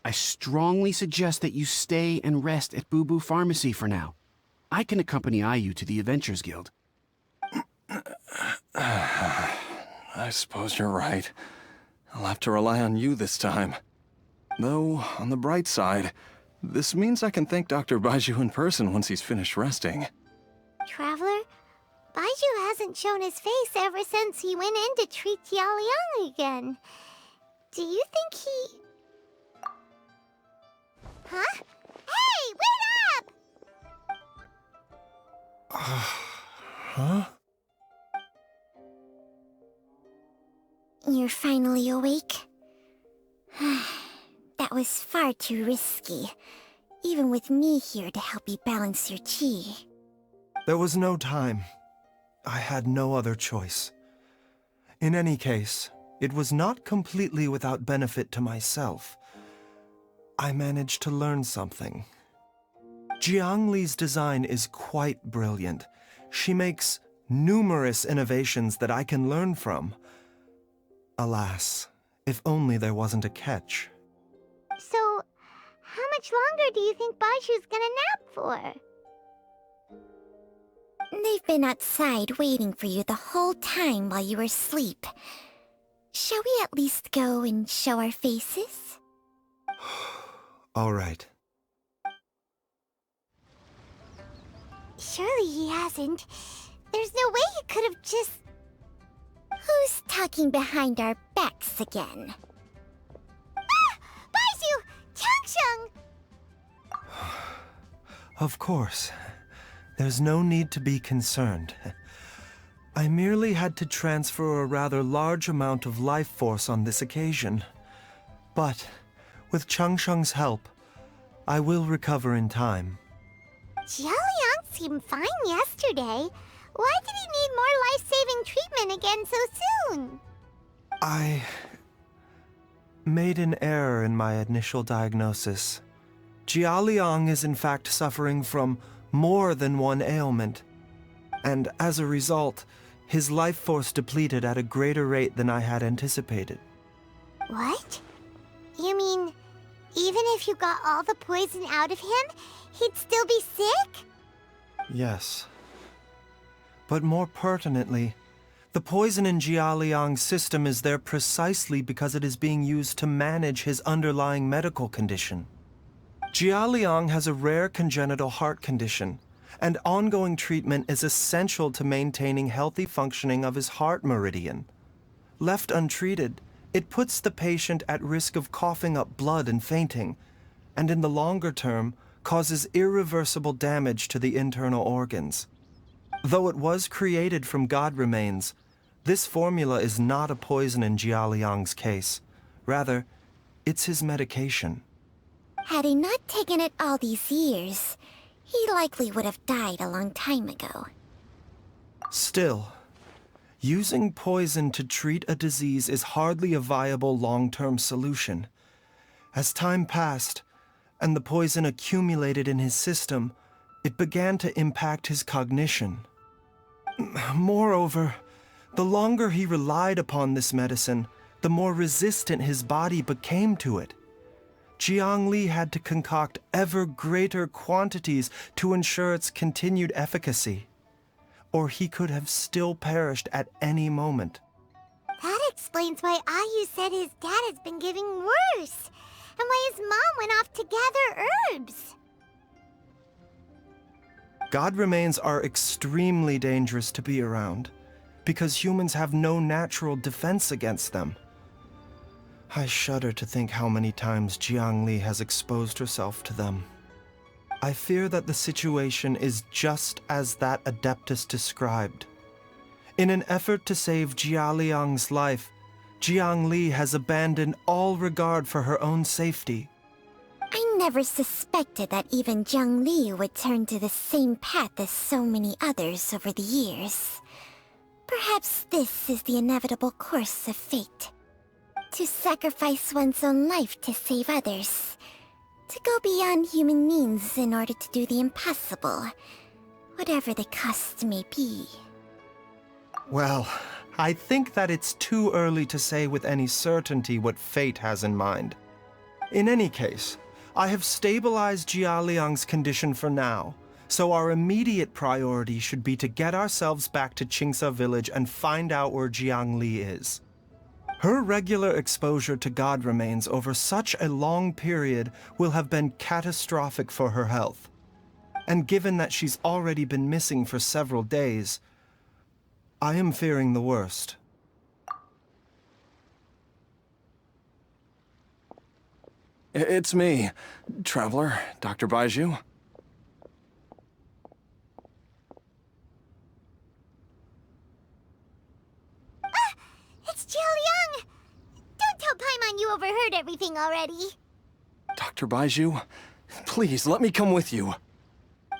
I strongly suggest that you stay and rest at Boo Boo Pharmacy for now. I can accompany Ayu to the Adventures Guild. I suppose you're right. I'll have to rely on you this time. Though, on the bright side, this means I can thank Dr. Baizhu in person once he's finished resting. Traveler, Baizhu hasn't shown his face ever since he went in to treat Jialiang again. Do you think he... Huh? Hey, wait up! Huh? You're finally awake? That was far too risky, even with me here to help you balance your chi. There was no time. I had no other choice. In any case, it was not completely without benefit to myself. I managed to learn something. Jiang Li's design is quite brilliant. She makes numerous innovations that I can learn from. Alas, if only there wasn't a catch. So, how much longer do you think Baizhu's gonna nap for? They've been outside waiting for you the whole time while you were asleep. Shall we at least go and show our faces? All right. Surely he hasn't. There's no way he could have just... Who's talking behind our backs again? Ah! Baizhu! Changsheng! Of course. There's no need to be concerned. I merely had to transfer a rather large amount of life force on this occasion. But, with Changsheng's help, I will recover in time. Jialiang seemed fine yesterday. Why did he need more life-saving treatment again so soon? I made an error in my initial diagnosis. Jialiang is in fact suffering from more than one ailment, and as a result, his life force depleted at a greater rate than I had anticipated. What? You mean, even if you got all the poison out of him, he'd still be sick? Yes. But more pertinently, the poison in Jialiang's system is there precisely because it is being used to manage his underlying medical condition. Jialiang has a rare congenital heart condition, and ongoing treatment is essential to maintaining healthy functioning of his heart meridian. Left untreated, it puts the patient at risk of coughing up blood and fainting, and in the longer term, causes irreversible damage to the internal organs. Though it was created from god remains, this formula is not a poison in Jialiang's case. Rather, it's his medication. Had he not taken it all these years, he likely would have died a long time ago. Still, using poison to treat a disease is hardly a viable long-term solution. As time passed, and the poison accumulated in his system, it began to impact his cognition. Moreover, the longer he relied upon this medicine, the more resistant his body became to it. Jiang Li had to concoct ever greater quantities to ensure its continued efficacy, or he could have still perished at any moment. That explains why Ayu said his dad has been getting worse, and why his mom went off to gather herbs. God remains are extremely dangerous to be around, because humans have no natural defense against them. I shudder to think how many times Jiang Li has exposed herself to them. I fear that the situation is just as that Adeptus described. In an effort to save Jialiang's life, Jiang Li has abandoned all regard for her own safety. I never suspected that even Jiang Li would turn to the same path as so many others over the years. Perhaps this is the inevitable course of fate. To sacrifice one's own life to save others. To go beyond human means in order to do the impossible, whatever the cost may be. Well, I think that it's too early to say with any certainty what fate has in mind. In any case, I have stabilized Jia Liang's condition for now, so our immediate priority should be to get ourselves back to Qingsa village and find out where Jiang Li is. Her regular exposure to god remains over such a long period will have been catastrophic for her health. And given that she's already been missing for several days, I am fearing the worst. It's me, Traveler, Dr. Baizhu. It's Jiao Liang! Don't tell Paimon you overheard everything already. Dr. Baizhu, please let me come with you.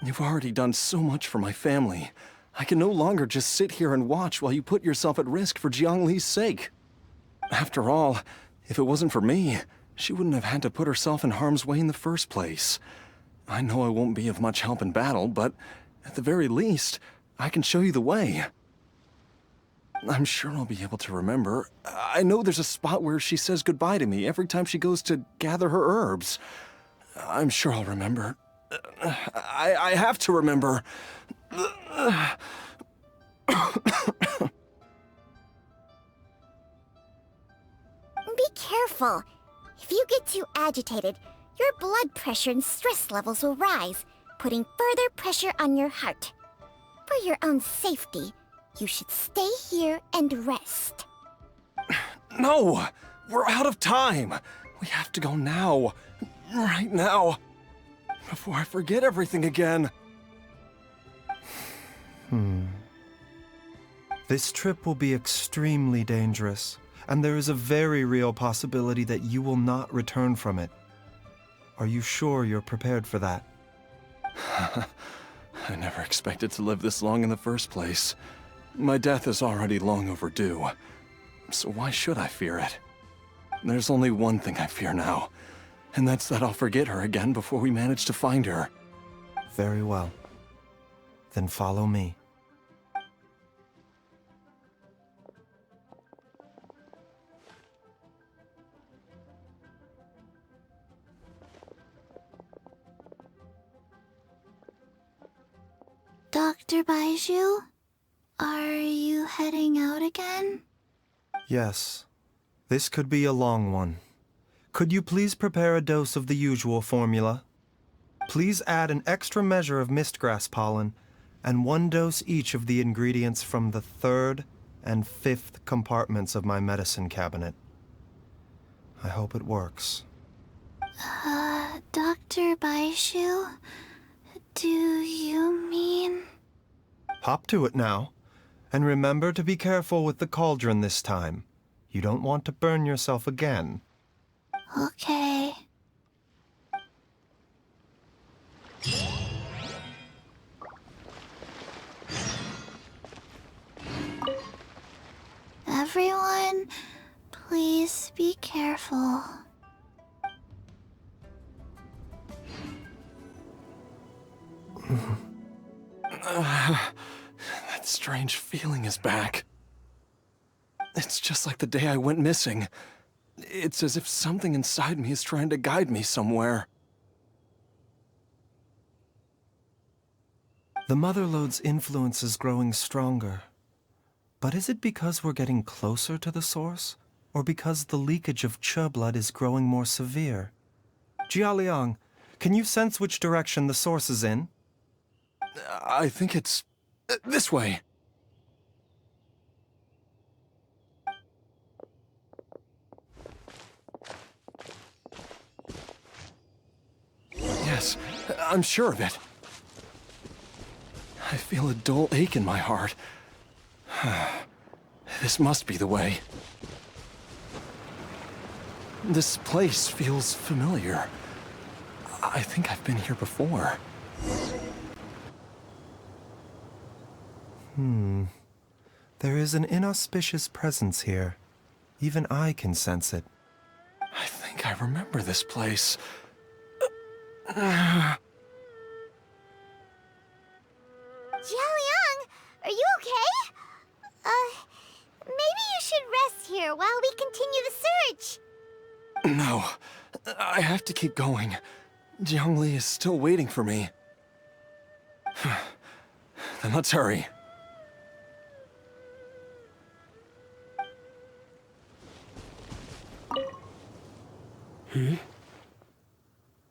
You've already done so much for my family. I can no longer just sit here and watch while you put yourself at risk for Jiang Li's sake. After all, if it wasn't for me, she wouldn't have had to put herself in harm's way in the first place. I know I won't be of much help in battle, but at the very least, I can show you the way. I'm sure I'll be able to remember. I know there's a spot where she says goodbye to me every time she goes to gather her herbs. I'm sure I'll remember. I have to remember. Be careful. If you get too agitated, your blood pressure and stress levels will rise, putting further pressure on your heart. For your own safety, you should stay here and rest. No! We're out of time! We have to go now. Right now. Before I forget everything again. This trip will be extremely dangerous, and there is a very real possibility that you will not return from it. Are you sure you're prepared for that? I never expected to live this long in the first place. My death is already long overdue. So why should I fear it? There's only one thing I fear now, and that's that I'll forget her again before we manage to find her. Very well. Then follow me. Dr. Baizhu, are you heading out again? Yes. This could be a long one. Could you please prepare a dose of the usual formula? Please add an extra measure of mistgrass pollen and 1 dose each of the ingredients from the 3rd and 5th compartments of my medicine cabinet. I hope it works. Dr. Baizhu, do you mean... Hop to it now. And remember to be careful with the cauldron this time. You don't want to burn yourself again. Okay. Everyone, please be careful. That strange feeling is back. It's just like the day I went missing. It's as if something inside me is trying to guide me somewhere. The Motherlode's influence is growing stronger. But is it because we're getting closer to the source? Or because the leakage of Che blood is growing more severe? Jia Liang, can you sense which direction the source is in? I think it's... this way. Yes, I'm sure of it. I feel a dull ache in my heart. This must be the way. This place feels familiar. I think I've been here before. There is an inauspicious presence here. Even I can sense it. I think I remember this place. Jiao Liang, are you okay? here while we continue the search. No, I have to keep going. Jiangli is still waiting for me. Then let's hurry.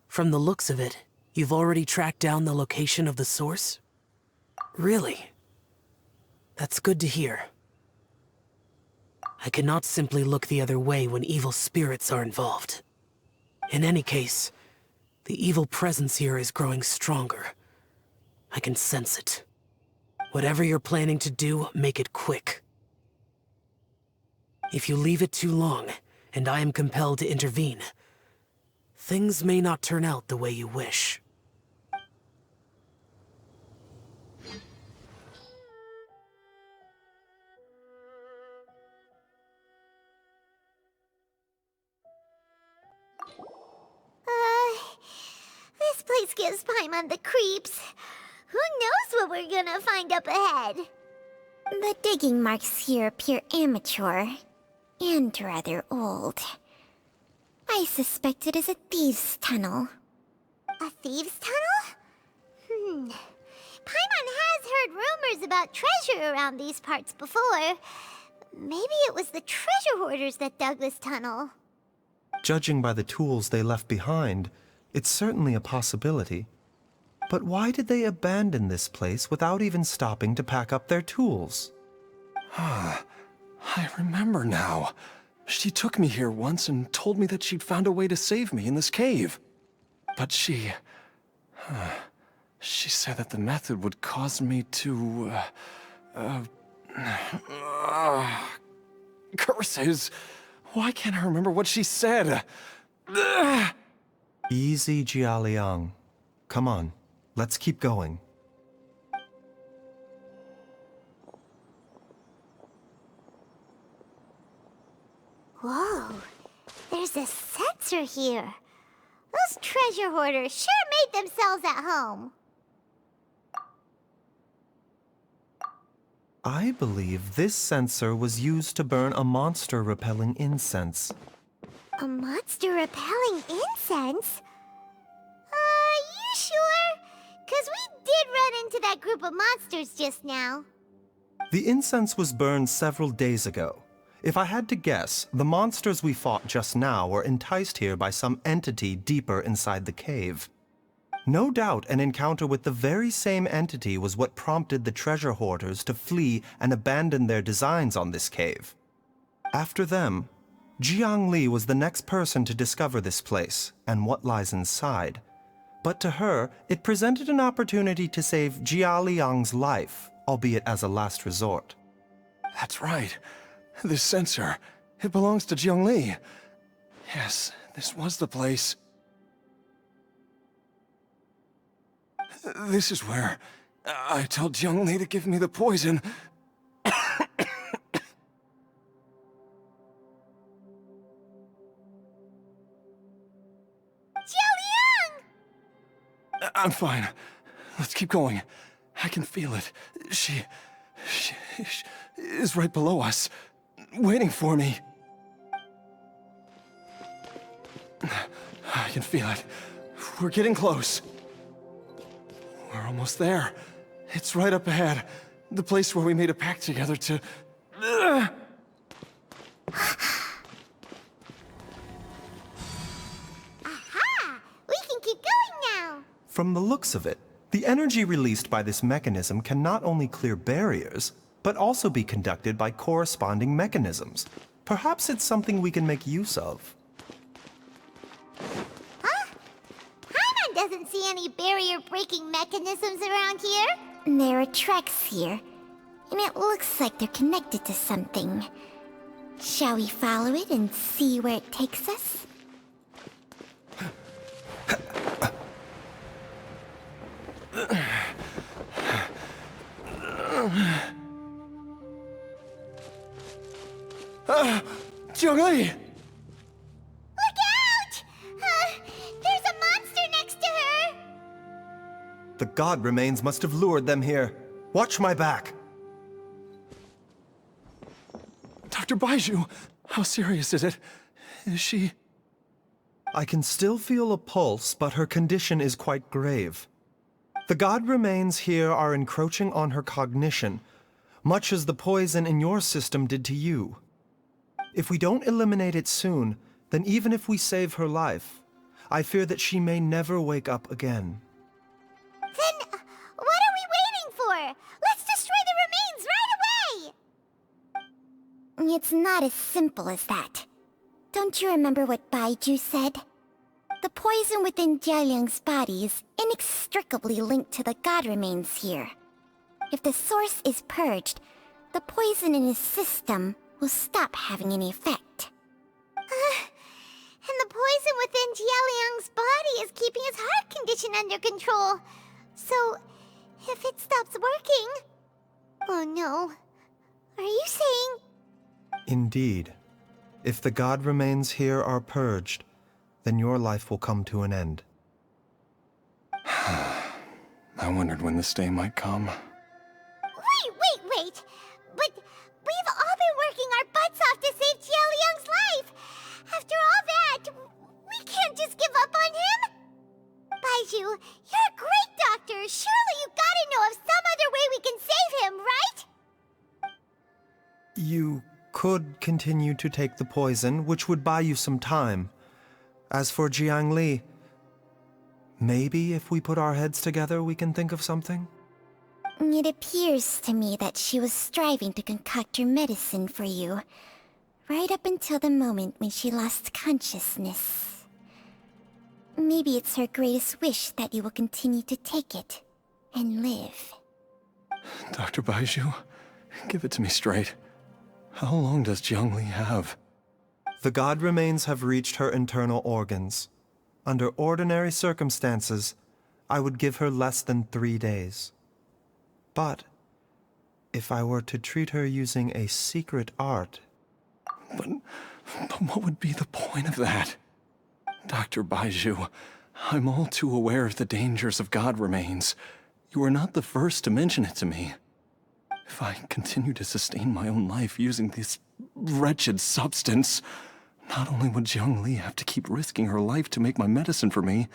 From the looks of it, you've already tracked down the location of the source? Really? That's good to hear. I cannot simply look the other way when evil spirits are involved. In any case, the evil presence here is growing stronger. I can sense it. Whatever you're planning to do, make it quick. If you leave it too long, and I am compelled to intervene, things may not turn out the way you wish. This place gives Paimon the creeps. Who knows what we're gonna find up ahead? The digging marks here appear immature and rather old. I suspect it is a thieves' tunnel. A thieves' tunnel? Paimon has heard rumors about treasure around these parts before. Maybe it was the treasure hoarders that dug this tunnel. Judging by the tools they left behind, it's certainly a possibility. But why did they abandon this place without even stopping to pack up their tools? I remember now. She took me here once and told me that she'd found a way to save me in this cave. But she said that the method would cause me to, curses! Why can't I remember what she said? Easy, Jialiang. Come on, let's keep going. Whoa, there's a sensor here. Those treasure hoarders sure made themselves at home. I believe this sensor was used to burn a monster-repelling incense. A monster-repelling incense? You sure? 'Cause we did run into that group of monsters just now. The incense was burned several days ago. If I had to guess, the monsters we fought just now were enticed here by some entity deeper inside the cave. No doubt an encounter with the very same entity was what prompted the treasure hoarders to flee and abandon their designs on this cave. After them, Jiangli was the next person to discover this place and what lies inside. But to her, it presented an opportunity to save Jialiang's life, albeit as a last resort. That's right. This sensor, it belongs to Jiangli. Yes, this was the place. This is where I told Jiangli to give me the poison. Jialiang! I'm fine. Let's keep going. I can feel it. She is right below us, waiting for me. I can feel it. We're getting close. We're almost there. It's right up ahead. The place where we made a pact together to... Aha! We can keep going now. From the looks of it, the energy released by this mechanism can not only clear barriers, but also be conducted by corresponding mechanisms. Perhaps it's something we can make use of. Huh? Paimon doesn't see any barrier-breaking mechanisms around here. There are tracks here, and it looks like they're connected to something. Shall we follow it and see where it takes us? Jiangli! Look out! There's a monster next to her! The god remains must have lured them here. Watch my back. Dr. Baizhu, How serious is it? Is she... I can still feel a pulse, but her condition is quite grave. The god remains here are encroaching on her cognition, much as the poison in your system did to you. If we don't eliminate it soon, then even if we save her life, I fear that she may never wake up again. Then what are we waiting for? Let's destroy the remains right away! It's not as simple as that. Don't you remember what Baiju said? The poison within Jialiang's body is inextricably linked to the god remains here. If the source is purged, the poison in his system will stop having any effect. And the poison within Jialiang's body is keeping his heart condition under control. So, if it stops working... Oh no. Are you saying... Indeed. If the god remains here are purged, then your life will come to an end. I wondered when this day might come. Wait! But we've all been working our butts off to save Jialiang's life! After all that, we can't just give up on him! Baiju, you're a great doctor! Surely you gotta know of some other way we can save him, right? You could continue to take the poison, which would buy you some time. As for Jiang Li, maybe if we put our heads together, we can think of something? It appears to me that she was striving to concoct your medicine for you, right up until the moment when she lost consciousness. Maybe it's her greatest wish that you will continue to take it and live. Dr. Baiju, give it to me straight. How long does Jiang Li have? The god remains have reached her internal organs. Under ordinary circumstances, I would give her less than 3 days. But if I were to treat her using a secret art... But what would be the point of that? Dr. Baiju, I'm all too aware of the dangers of god remains. You are not the first to mention it to me. If I continue to sustain my own life using this wretched substance, not only would Jiang Li have to keep risking her life to make my medicine for me,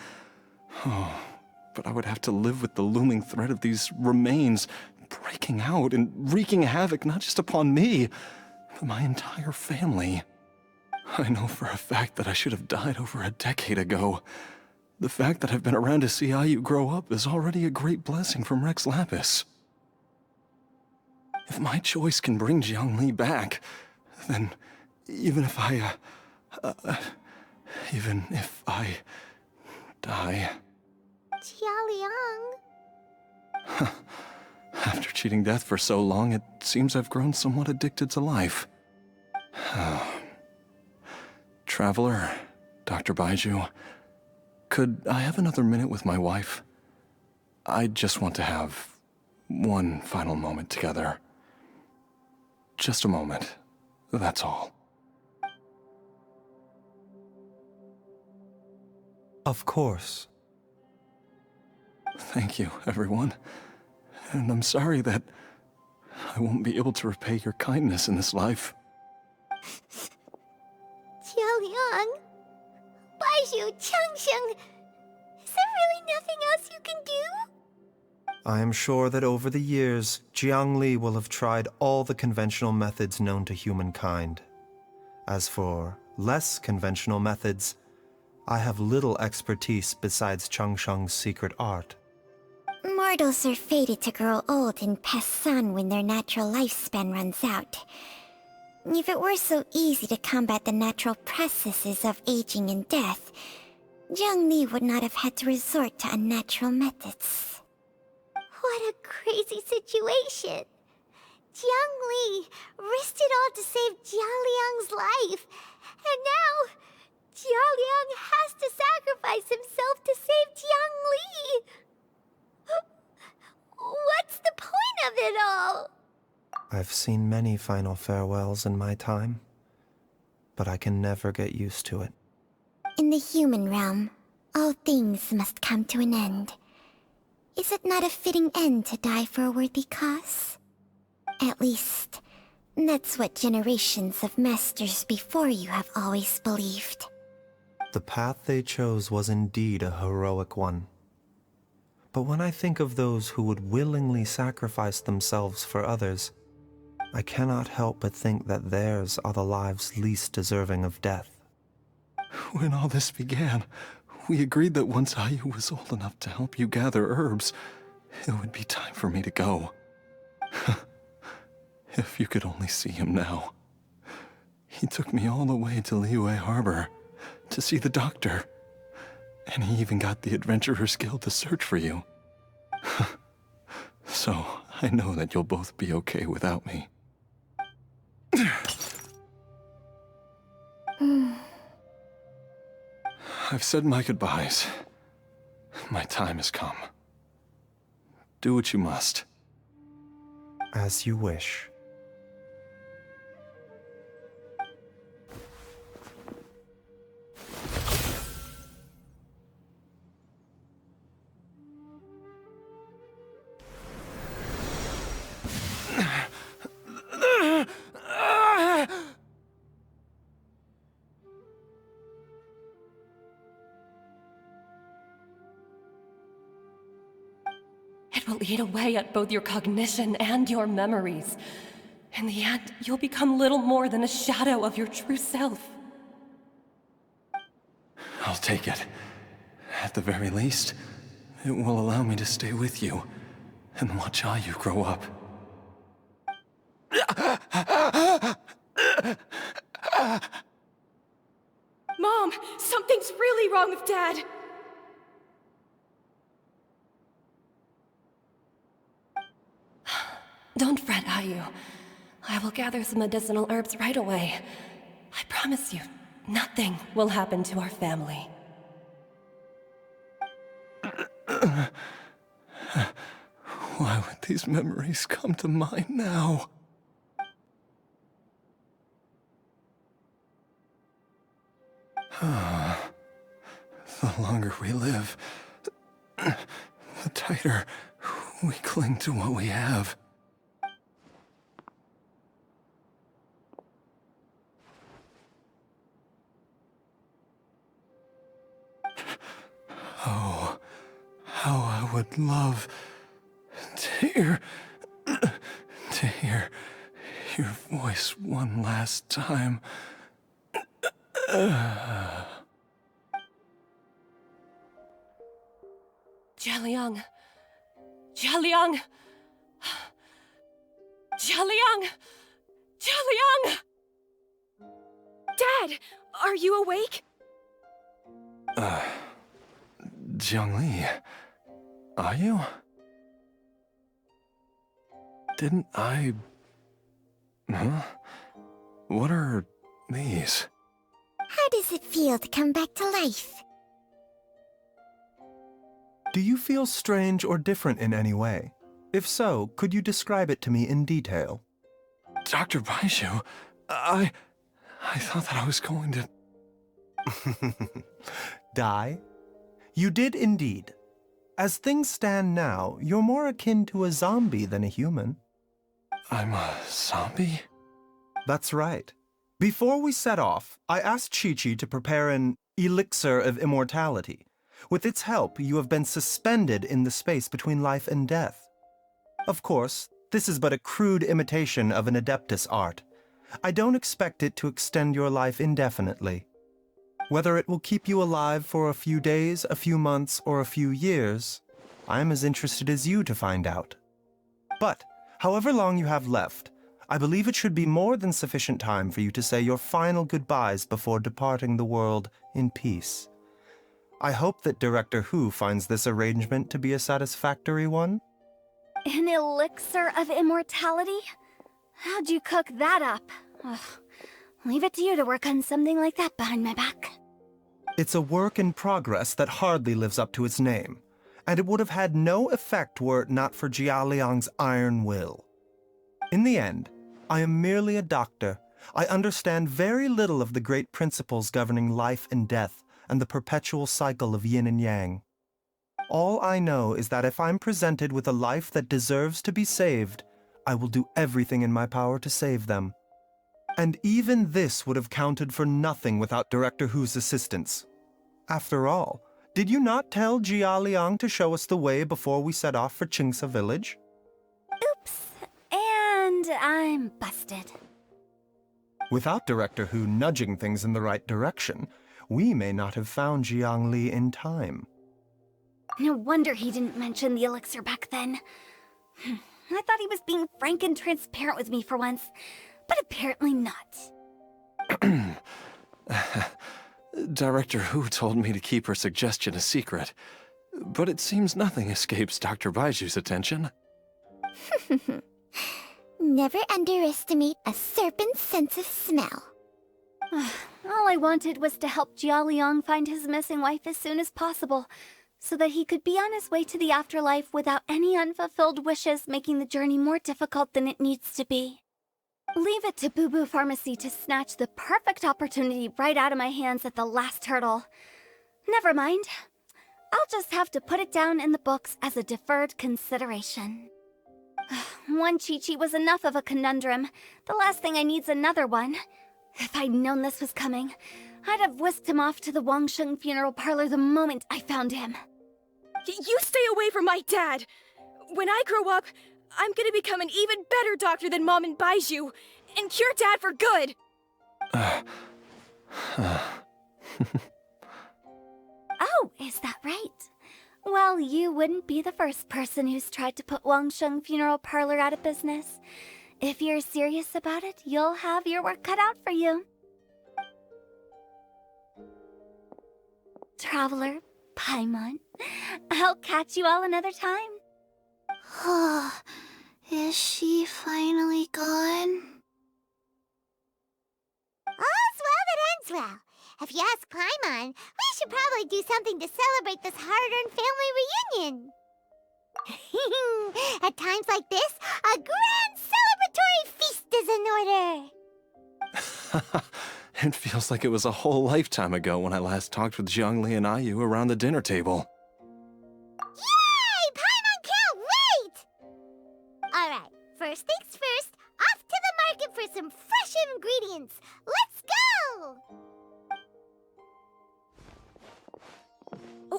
but I would have to live with the looming threat of these remains breaking out and wreaking havoc not just upon me, but my entire family. I know for a fact that I should have died over a decade ago. The fact that I've been around to see Ayu grow up is already a great blessing from Rex Lapis. If my choice can bring Jiang Li back, then even if I die... Jialiang... After cheating death for so long, it seems I've grown somewhat addicted to life. Traveler, Dr. Baiju, could I have another minute with my wife? I just want to have one final moment together. Just a moment, that's all. Of course. Thank you, everyone. And I'm sorry that I won't be able to repay your kindness in this life. Jialiang... Baiju, Changsheng... Is there really nothing else you can do? I am sure that over the years, Jiang Li will have tried all the conventional methods known to humankind. As for less conventional methods, I have little expertise besides Changsheng's secret art. Mortals are fated to grow old and pass on when their natural lifespan runs out. If it were so easy to combat the natural processes of aging and death, Jiang Li would not have had to resort to unnatural methods. What a crazy situation! Jiang Li risked it all to save Jialiang's life, and now Jialiang has to sacrifice himself to save Jiang Li! What's the point of it all? I've seen many final farewells in my time, but I can never get used to it. In the human realm, all things must come to an end. Is it not a fitting end to die for a worthy cause? At least, That's what generations of masters before you have always believed. The path they chose was indeed a heroic one. But when I think of those who would willingly sacrifice themselves for others, I cannot help but think that theirs are the lives least deserving of death. When all this began, we agreed that once Ayu was old enough to help you gather herbs, it would be time for me to go. If you could only see him now. He took me all the way to Liyue Harbor to see the doctor. And he even got the Adventurers Guild to search for you. So, I know that you'll both be okay without me. I've said my goodbyes. My time has come. Do what you must. As you wish. It will eat away at both your cognition and your memories. In the end, you'll become little more than a shadow of your true self. I'll take it. At the very least, it will allow me to stay with you and watch Ayu grow up. Mom, something's really wrong with Dad! Don't fret, Ayu. I will gather some medicinal herbs right away. I promise you, nothing will happen to our family. Why would these memories come to mind now? The longer we live, the tighter we cling to what we have. Oh, how I would love to hear your voice one last time. Jialiang! Jialiang! Jialiang! Jialiang! Dad, are you awake? Jiangli, are you? Didn't I... Huh? What are these? How does it feel to come back to life? Do you feel strange or different in any way? If so, could you describe it to me in detail? Dr. Baizhu, I thought that I was going to... Die? You did indeed. As things stand now, you're more akin to a zombie than a human. I'm a zombie? That's right. Before we set off, I asked Qiqi to prepare an elixir of immortality. With its help, you have been suspended in the space between life and death. Of course, this is but a crude imitation of an Adeptus art. I don't expect it to extend your life indefinitely. Whether it will keep you alive for a few days, a few months, or a few years, I am as interested as you to find out. But, however long you have left, I believe it should be more than sufficient time for you to say your final goodbyes before departing the world in peace. I hope that Director Hu finds this arrangement to be a satisfactory one. An elixir of immortality? How'd you cook that up? Ugh. Leave it to you to work on something like that behind my back. It's a work in progress that hardly lives up to its name, and it would have had no effect were it not for Jialiang's iron will. In the end, I am merely a doctor. I understand very little of the great principles governing life and death and the perpetual cycle of yin and yang. All I know is that if I'm presented with a life that deserves to be saved, I will do everything in my power to save them. And even this would have counted for nothing without Director Hu's assistance. After all, did you not tell Jia Liang to show us the way before we set off for Qingce village? Oops. And I'm busted. Without Director Hu nudging things in the right direction, we may not have found Jiangli in time. No wonder he didn't mention the elixir back then. I thought he was being frank and transparent with me for once, but apparently not. Director Hu told me to keep her suggestion a secret, but it seems nothing escapes Dr. Baiju's attention. Never underestimate a serpent's sense of smell. All I wanted was to help Jia Liang find his missing wife as soon as possible, so that he could be on his way to the afterlife without any unfulfilled wishes making the journey more difficult than it needs to be. Leave it to Boo Boo Pharmacy to snatch the perfect opportunity right out of my hands at the last hurdle. Never mind. I'll just have to put it down in the books as a deferred consideration. One Qiqi was enough of a conundrum. The last thing I need's another one. If I'd known this was coming, I'd have whisked him off to the Wangsheng funeral parlor the moment I found him. You stay away from my dad! When I grow up, I'm gonna become an even better doctor than Mom and Baizhu, and cure Dad for good! Oh, is that right? Well, you wouldn't be the first person who's tried to put Wangsheng funeral parlor out of business. If you're serious about it, you'll have your work cut out for you. Traveler, Paimon, I'll catch you all another time. Is she finally gone? All's well that ends well. If you ask Paimon, we should probably do something to celebrate this hard-earned family reunion. At times like this, a grand celebratory feast is in order. It feels like it was a whole lifetime ago when I last talked with Zhongli and Ayu around the dinner table. Yay! Paimon can't wait! Alright, first things first, off to the market for some fresh ingredients. Let's go!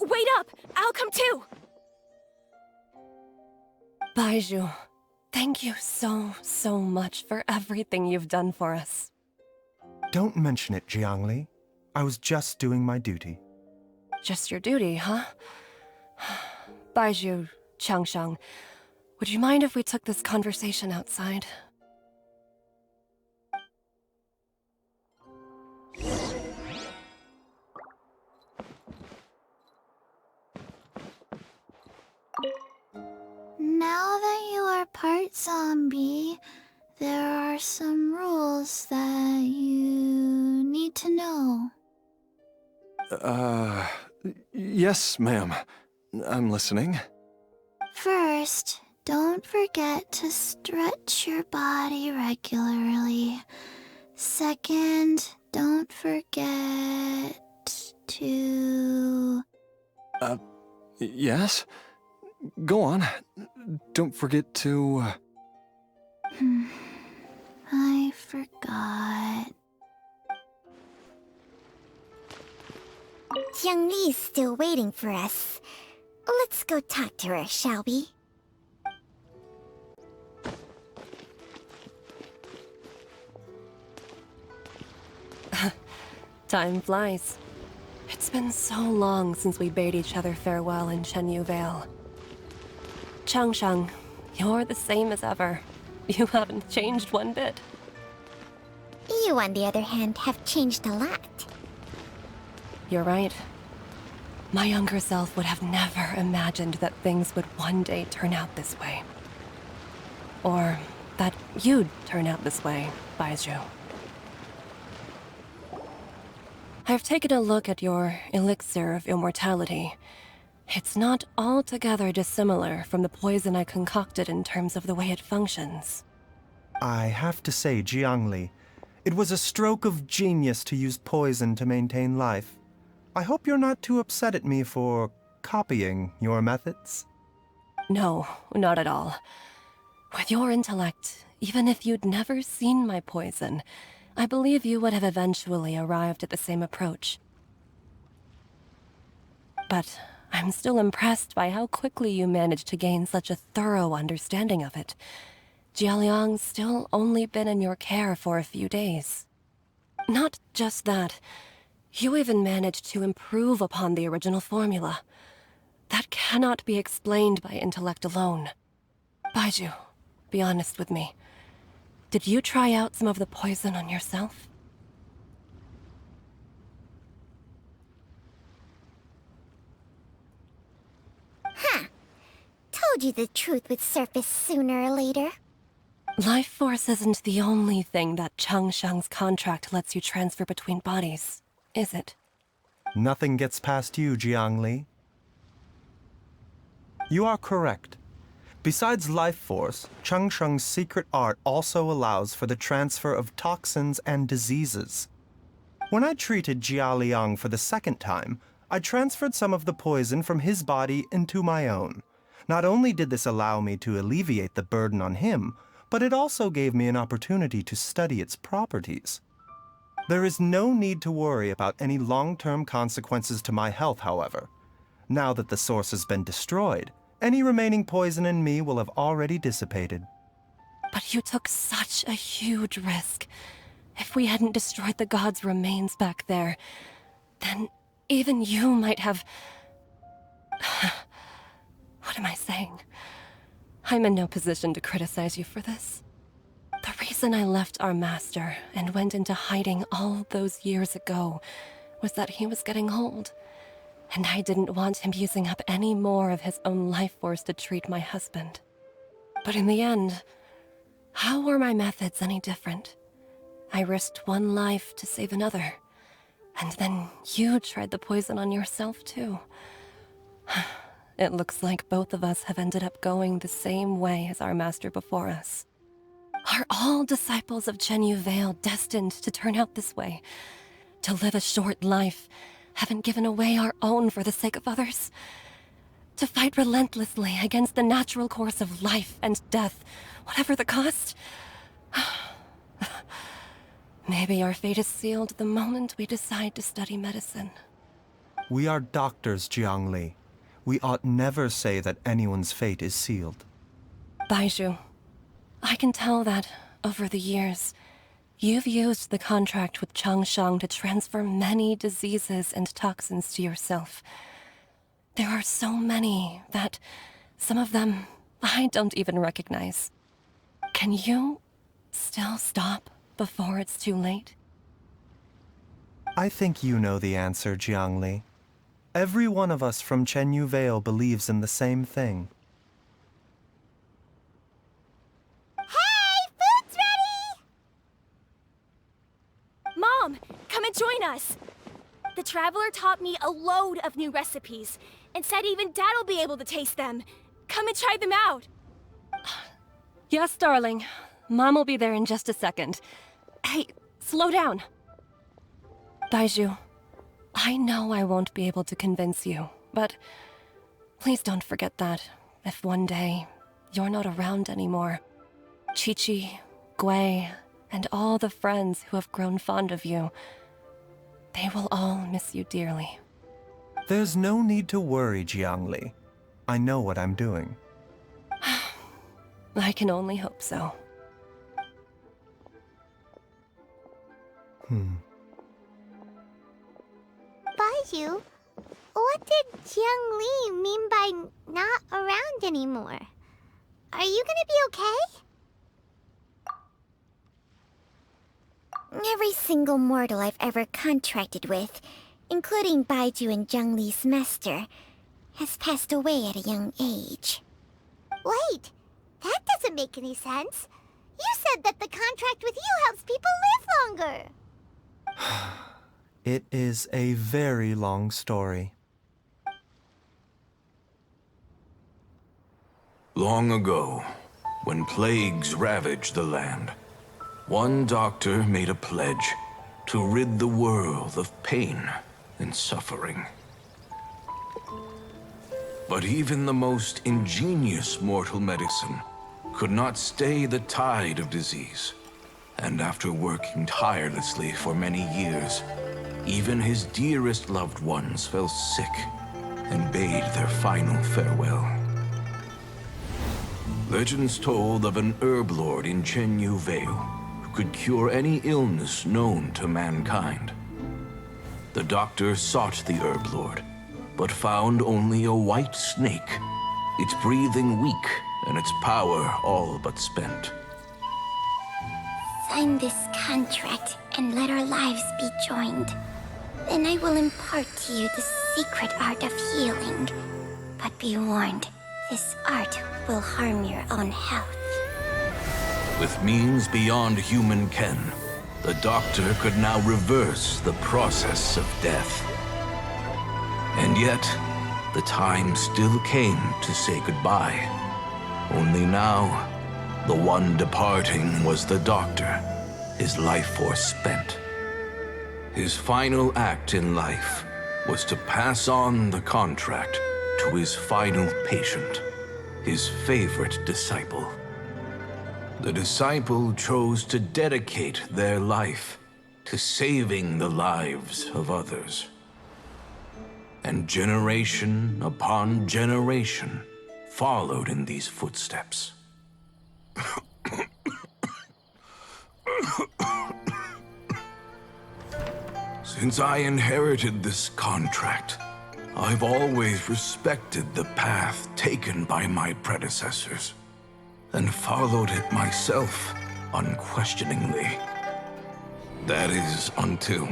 Wait up! I'll come too! Baizhu, thank you so much for everything you've done for us. Don't mention it, Jiangli. I was just doing my duty. Just your duty, huh? Baizhu, Changsheng, would you mind if we took this conversation outside? Now that you are part zombie, there are some rules that you need to know. Yes, ma'am. I'm listening. First, don't forget to stretch your body regularly. Second, don't forget to... Yes? Go on. Don't forget to... I forgot. Jiangli's still waiting for us. Let's go talk to her, shall we? Time flies. It's been so long since we bade each other farewell in Chenyu Vale. Changsheng, you're the same as ever. You haven't changed one bit. You, on the other hand, have changed a lot. You're right. My younger self would have never imagined that things would one day turn out this way. Or that you'd turn out this way, Baizhu. I've taken a look at your elixir of immortality. It's not altogether dissimilar from the poison I concocted in terms of the way it functions. I have to say, Jiangli, it was a stroke of genius to use poison to maintain life. I hope you're not too upset at me for copying your methods. No, not at all. With your intellect, even if you'd never seen my poison, I believe you would have eventually arrived at the same approach. But I'm still impressed by how quickly you managed to gain such a thorough understanding of it. Jialiang's still only been in your care for a few days. Not just that, you even managed to improve upon the original formula. That cannot be explained by intellect alone. Baizhu, be honest with me. Did you try out some of the poison on yourself? Huh. Told you the truth would surface sooner or later. Life force isn't the only thing that Changsheng's contract lets you transfer between bodies, is it? Nothing gets past you, Jiangli. You are correct. Besides life force, Changsheng's secret art also allows for the transfer of toxins and diseases. When I treated Jia Liang for the second time, I transferred some of the poison from his body into my own. Not only did this allow me to alleviate the burden on him, but it also gave me an opportunity to study its properties. There is no need to worry about any long-term consequences to my health, however. Now that the source has been destroyed, any remaining poison in me will have already dissipated. But you took such a huge risk. If we hadn't destroyed the god's remains back there, then even you might have... What am I saying? I'm in no position to criticize you for this. The reason I left our master and went into hiding all those years ago was that he was getting old, and I didn't want him using up any more of his own life force to treat my husband. But in the end, how were my methods any different? I risked one life to save another, and then you tried the poison on yourself too. It looks like both of us have ended up going the same way as our master before us. Are all disciples of Chenyu Vale destined to turn out this way? To live a short life, having given away our own for the sake of others? To fight relentlessly against the natural course of life and death, whatever the cost? Maybe our fate is sealed the moment we decide to study medicine. We are doctors, Jiangli. We ought never say that anyone's fate is sealed. Baizhu, I can tell that, over the years, you've used the contract with Changsheng to transfer many diseases and toxins to yourself. There are so many that some of them I don't even recognize. Can you still stop before it's too late? I think you know the answer, Jiangli. Every one of us from Chenyu Vale believes in the same thing. Hey, food's ready! Mom, come and join us! The Traveler taught me a load of new recipes, and said even Dad'll be able to taste them. Come and try them out! Yes, darling. Mom will be there in just a second. Hey, slow down. Baizhu, I know I won't be able to convince you, but please don't forget that if one day you're not around anymore, Qiqi, Gui, and all the friends who have grown fond of you, they will all miss you dearly. There's no need to worry, Jiangli. I know what I'm doing. I can only hope so. Baizhu, what did Jiang Li mean by not around anymore? Are you gonna be okay? Every single mortal I've ever contracted with, including Baizhu and Jiang Li's master, has passed away at a young age. Wait, that doesn't make any sense. You said that the contract with you helps people live longer. It is a very long story. Long ago, when plagues ravaged the land, one doctor made a pledge to rid the world of pain and suffering. But even the most ingenious mortal medicine could not stay the tide of disease, And after working tirelessly for many years, even his dearest loved ones fell sick and bade their final farewell. Legends told of an herb lord in Chenyu Vale who could cure any illness known to mankind. The doctor sought the herb lord, but found only a white snake, its breathing weak and its power all but spent. Sign this contract and let our lives be joined. Then I will impart to you the secret art of healing. But be warned, this art will harm your own health. With means beyond human ken, the doctor could now reverse the process of death. And yet, the time still came to say goodbye. Only now, the one departing was the doctor, his life force spent. His final act in life was to pass on the contract to his final patient, his favorite disciple. The disciple chose to dedicate their life to saving the lives of others. And generation upon generation followed in these footsteps. Since I inherited this contract, I've always respected the path taken by my predecessors, and followed it myself unquestioningly. That is, until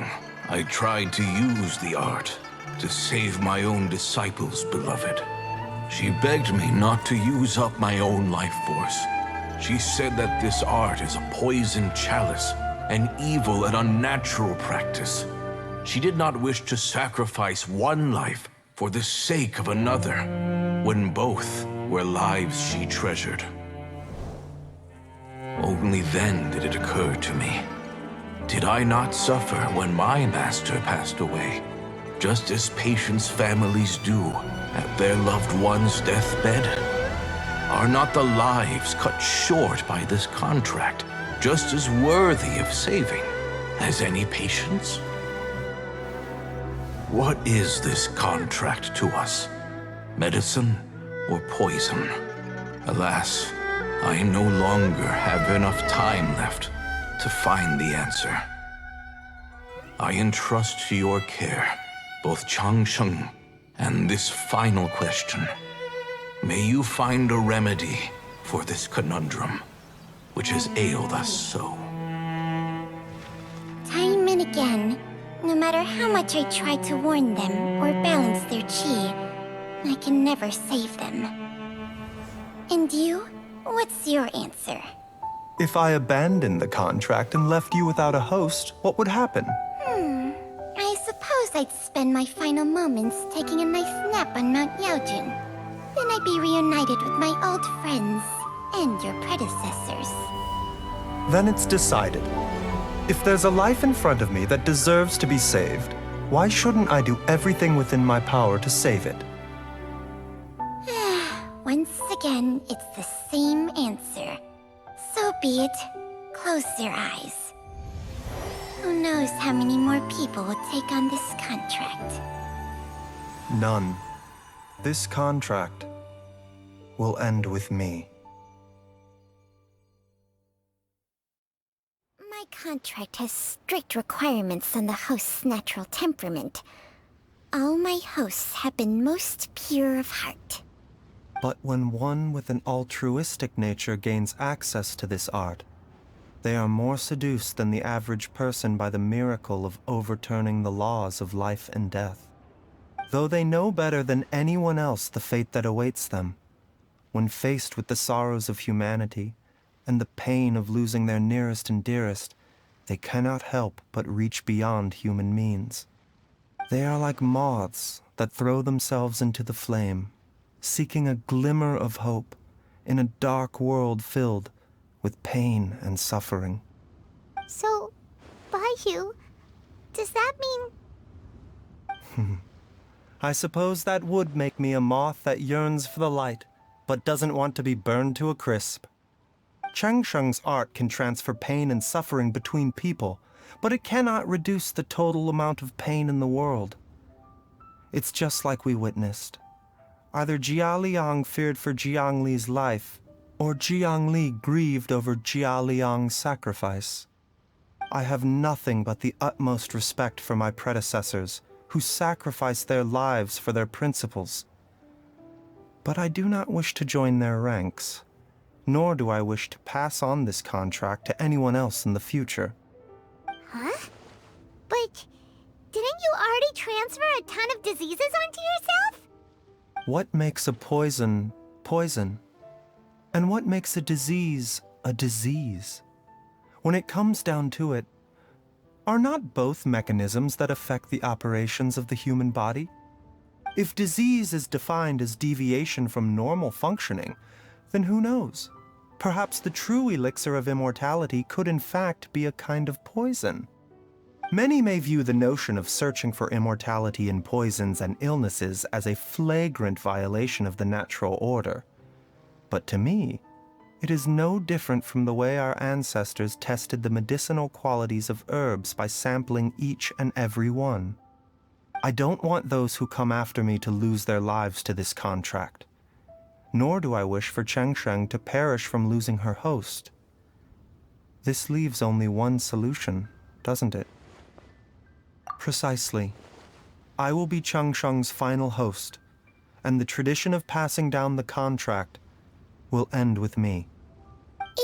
I tried to use the art to save my own disciple's beloved. She begged me not to use up my own life force. She said that this art is a poison chalice, an evil and unnatural practice. She did not wish to sacrifice one life for the sake of another, when both were lives she treasured. Only then did it occur to me. Did I not suffer when my master passed away, just as patients' families do at their loved one's deathbed? Are not the lives cut short by this contract just as worthy of saving as any patient's? What is this contract to us? Medicine or poison? Alas, I no longer have enough time left to find the answer. I entrust to your care both Changsheng and this final question. May you find a remedy for this conundrum, which has ailed us so. Time and again, no matter how much I try to warn them or balance their chi, I can never save them. And you? What's your answer? If I abandoned the contract and left you without a host, what would happen? I suppose I'd spend my final moments taking a nice nap on Mount Yaojun. Then I'd be reunited with my old friends and your predecessors. Then it's decided. If there's a life in front of me that deserves to be saved, why shouldn't I do everything within my power to save it? Once again, it's the same answer. So be it. Close your eyes. Who knows how many more people will take on this contract? None. This contract will end with me. My contract has strict requirements on the host's natural temperament. All my hosts have been most pure of heart. But when one with an altruistic nature gains access to this art, they are more seduced than the average person by the miracle of overturning the laws of life and death. Though they know better than anyone else the fate that awaits them, when faced with the sorrows of humanity and the pain of losing their nearest and dearest, they cannot help but reach beyond human means. They are like moths that throw themselves into the flame, seeking a glimmer of hope in a dark world filled with pain and suffering. So, Baiju, does that mean... I suppose that would make me a moth that yearns for the light, but doesn't want to be burned to a crisp. Changsheng's art can transfer pain and suffering between people, but it cannot reduce the total amount of pain in the world. It's just like we witnessed. Either Jia Liang feared for Jiang Li's life, or Jiang Li grieved over Jia Liang's sacrifice. I have nothing but the utmost respect for my predecessors, who sacrificed their lives for their principles. But I do not wish to join their ranks, nor do I wish to pass on this contract to anyone else in the future. Huh? But didn't you already transfer a ton of diseases onto yourself? What makes a poison poison? And what makes a disease a disease? When it comes down to it, are not both mechanisms that affect the operations of the human body? If disease is defined as deviation from normal functioning, then who knows? Perhaps the true elixir of immortality could in fact be a kind of poison. Many may view the notion of searching for immortality in poisons and illnesses as a flagrant violation of the natural order. But to me, it is no different from the way our ancestors tested the medicinal qualities of herbs by sampling each and every one. I don't want those who come after me to lose their lives to this contract. Nor do I wish for Changsheng to perish from losing her host. This leaves only one solution, doesn't it? Precisely. I will be Changsheng's final host, and the tradition of passing down the contract will end with me.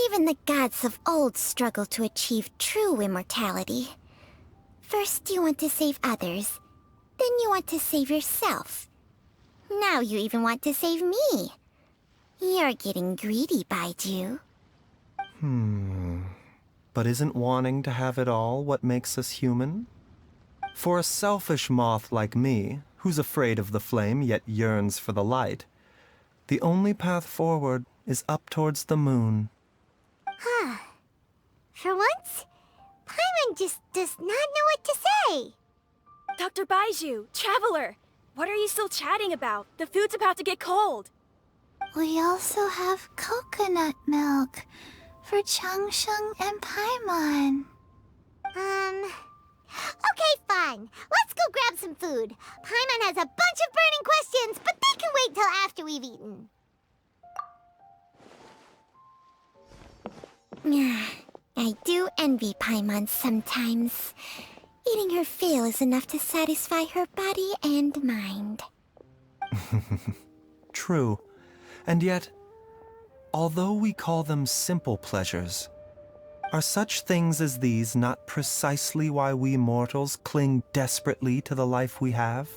Even the gods of old struggle to achieve true immortality. First you want to save others, then you want to save yourself. Now you even want to save me. You're getting greedy, Baiju. But isn't wanting to have it all what makes us human? For a selfish moth like me, who's afraid of the flame yet yearns for the light, the only path forward is up towards the moon. For once, Paimon just does not know what to say. Dr. Baiju, Traveler, what are you still chatting about? The food's about to get cold. We also have coconut milk for Changsheng and Paimon. Okay, fine. Let's go grab some food. Paimon has a bunch of burning questions, but they can wait till after we've eaten. I do envy Paimon sometimes. Eating her fill is enough to satisfy her body and mind. True. And yet, although we call them simple pleasures, are such things as these not precisely why we mortals cling desperately to the life we have?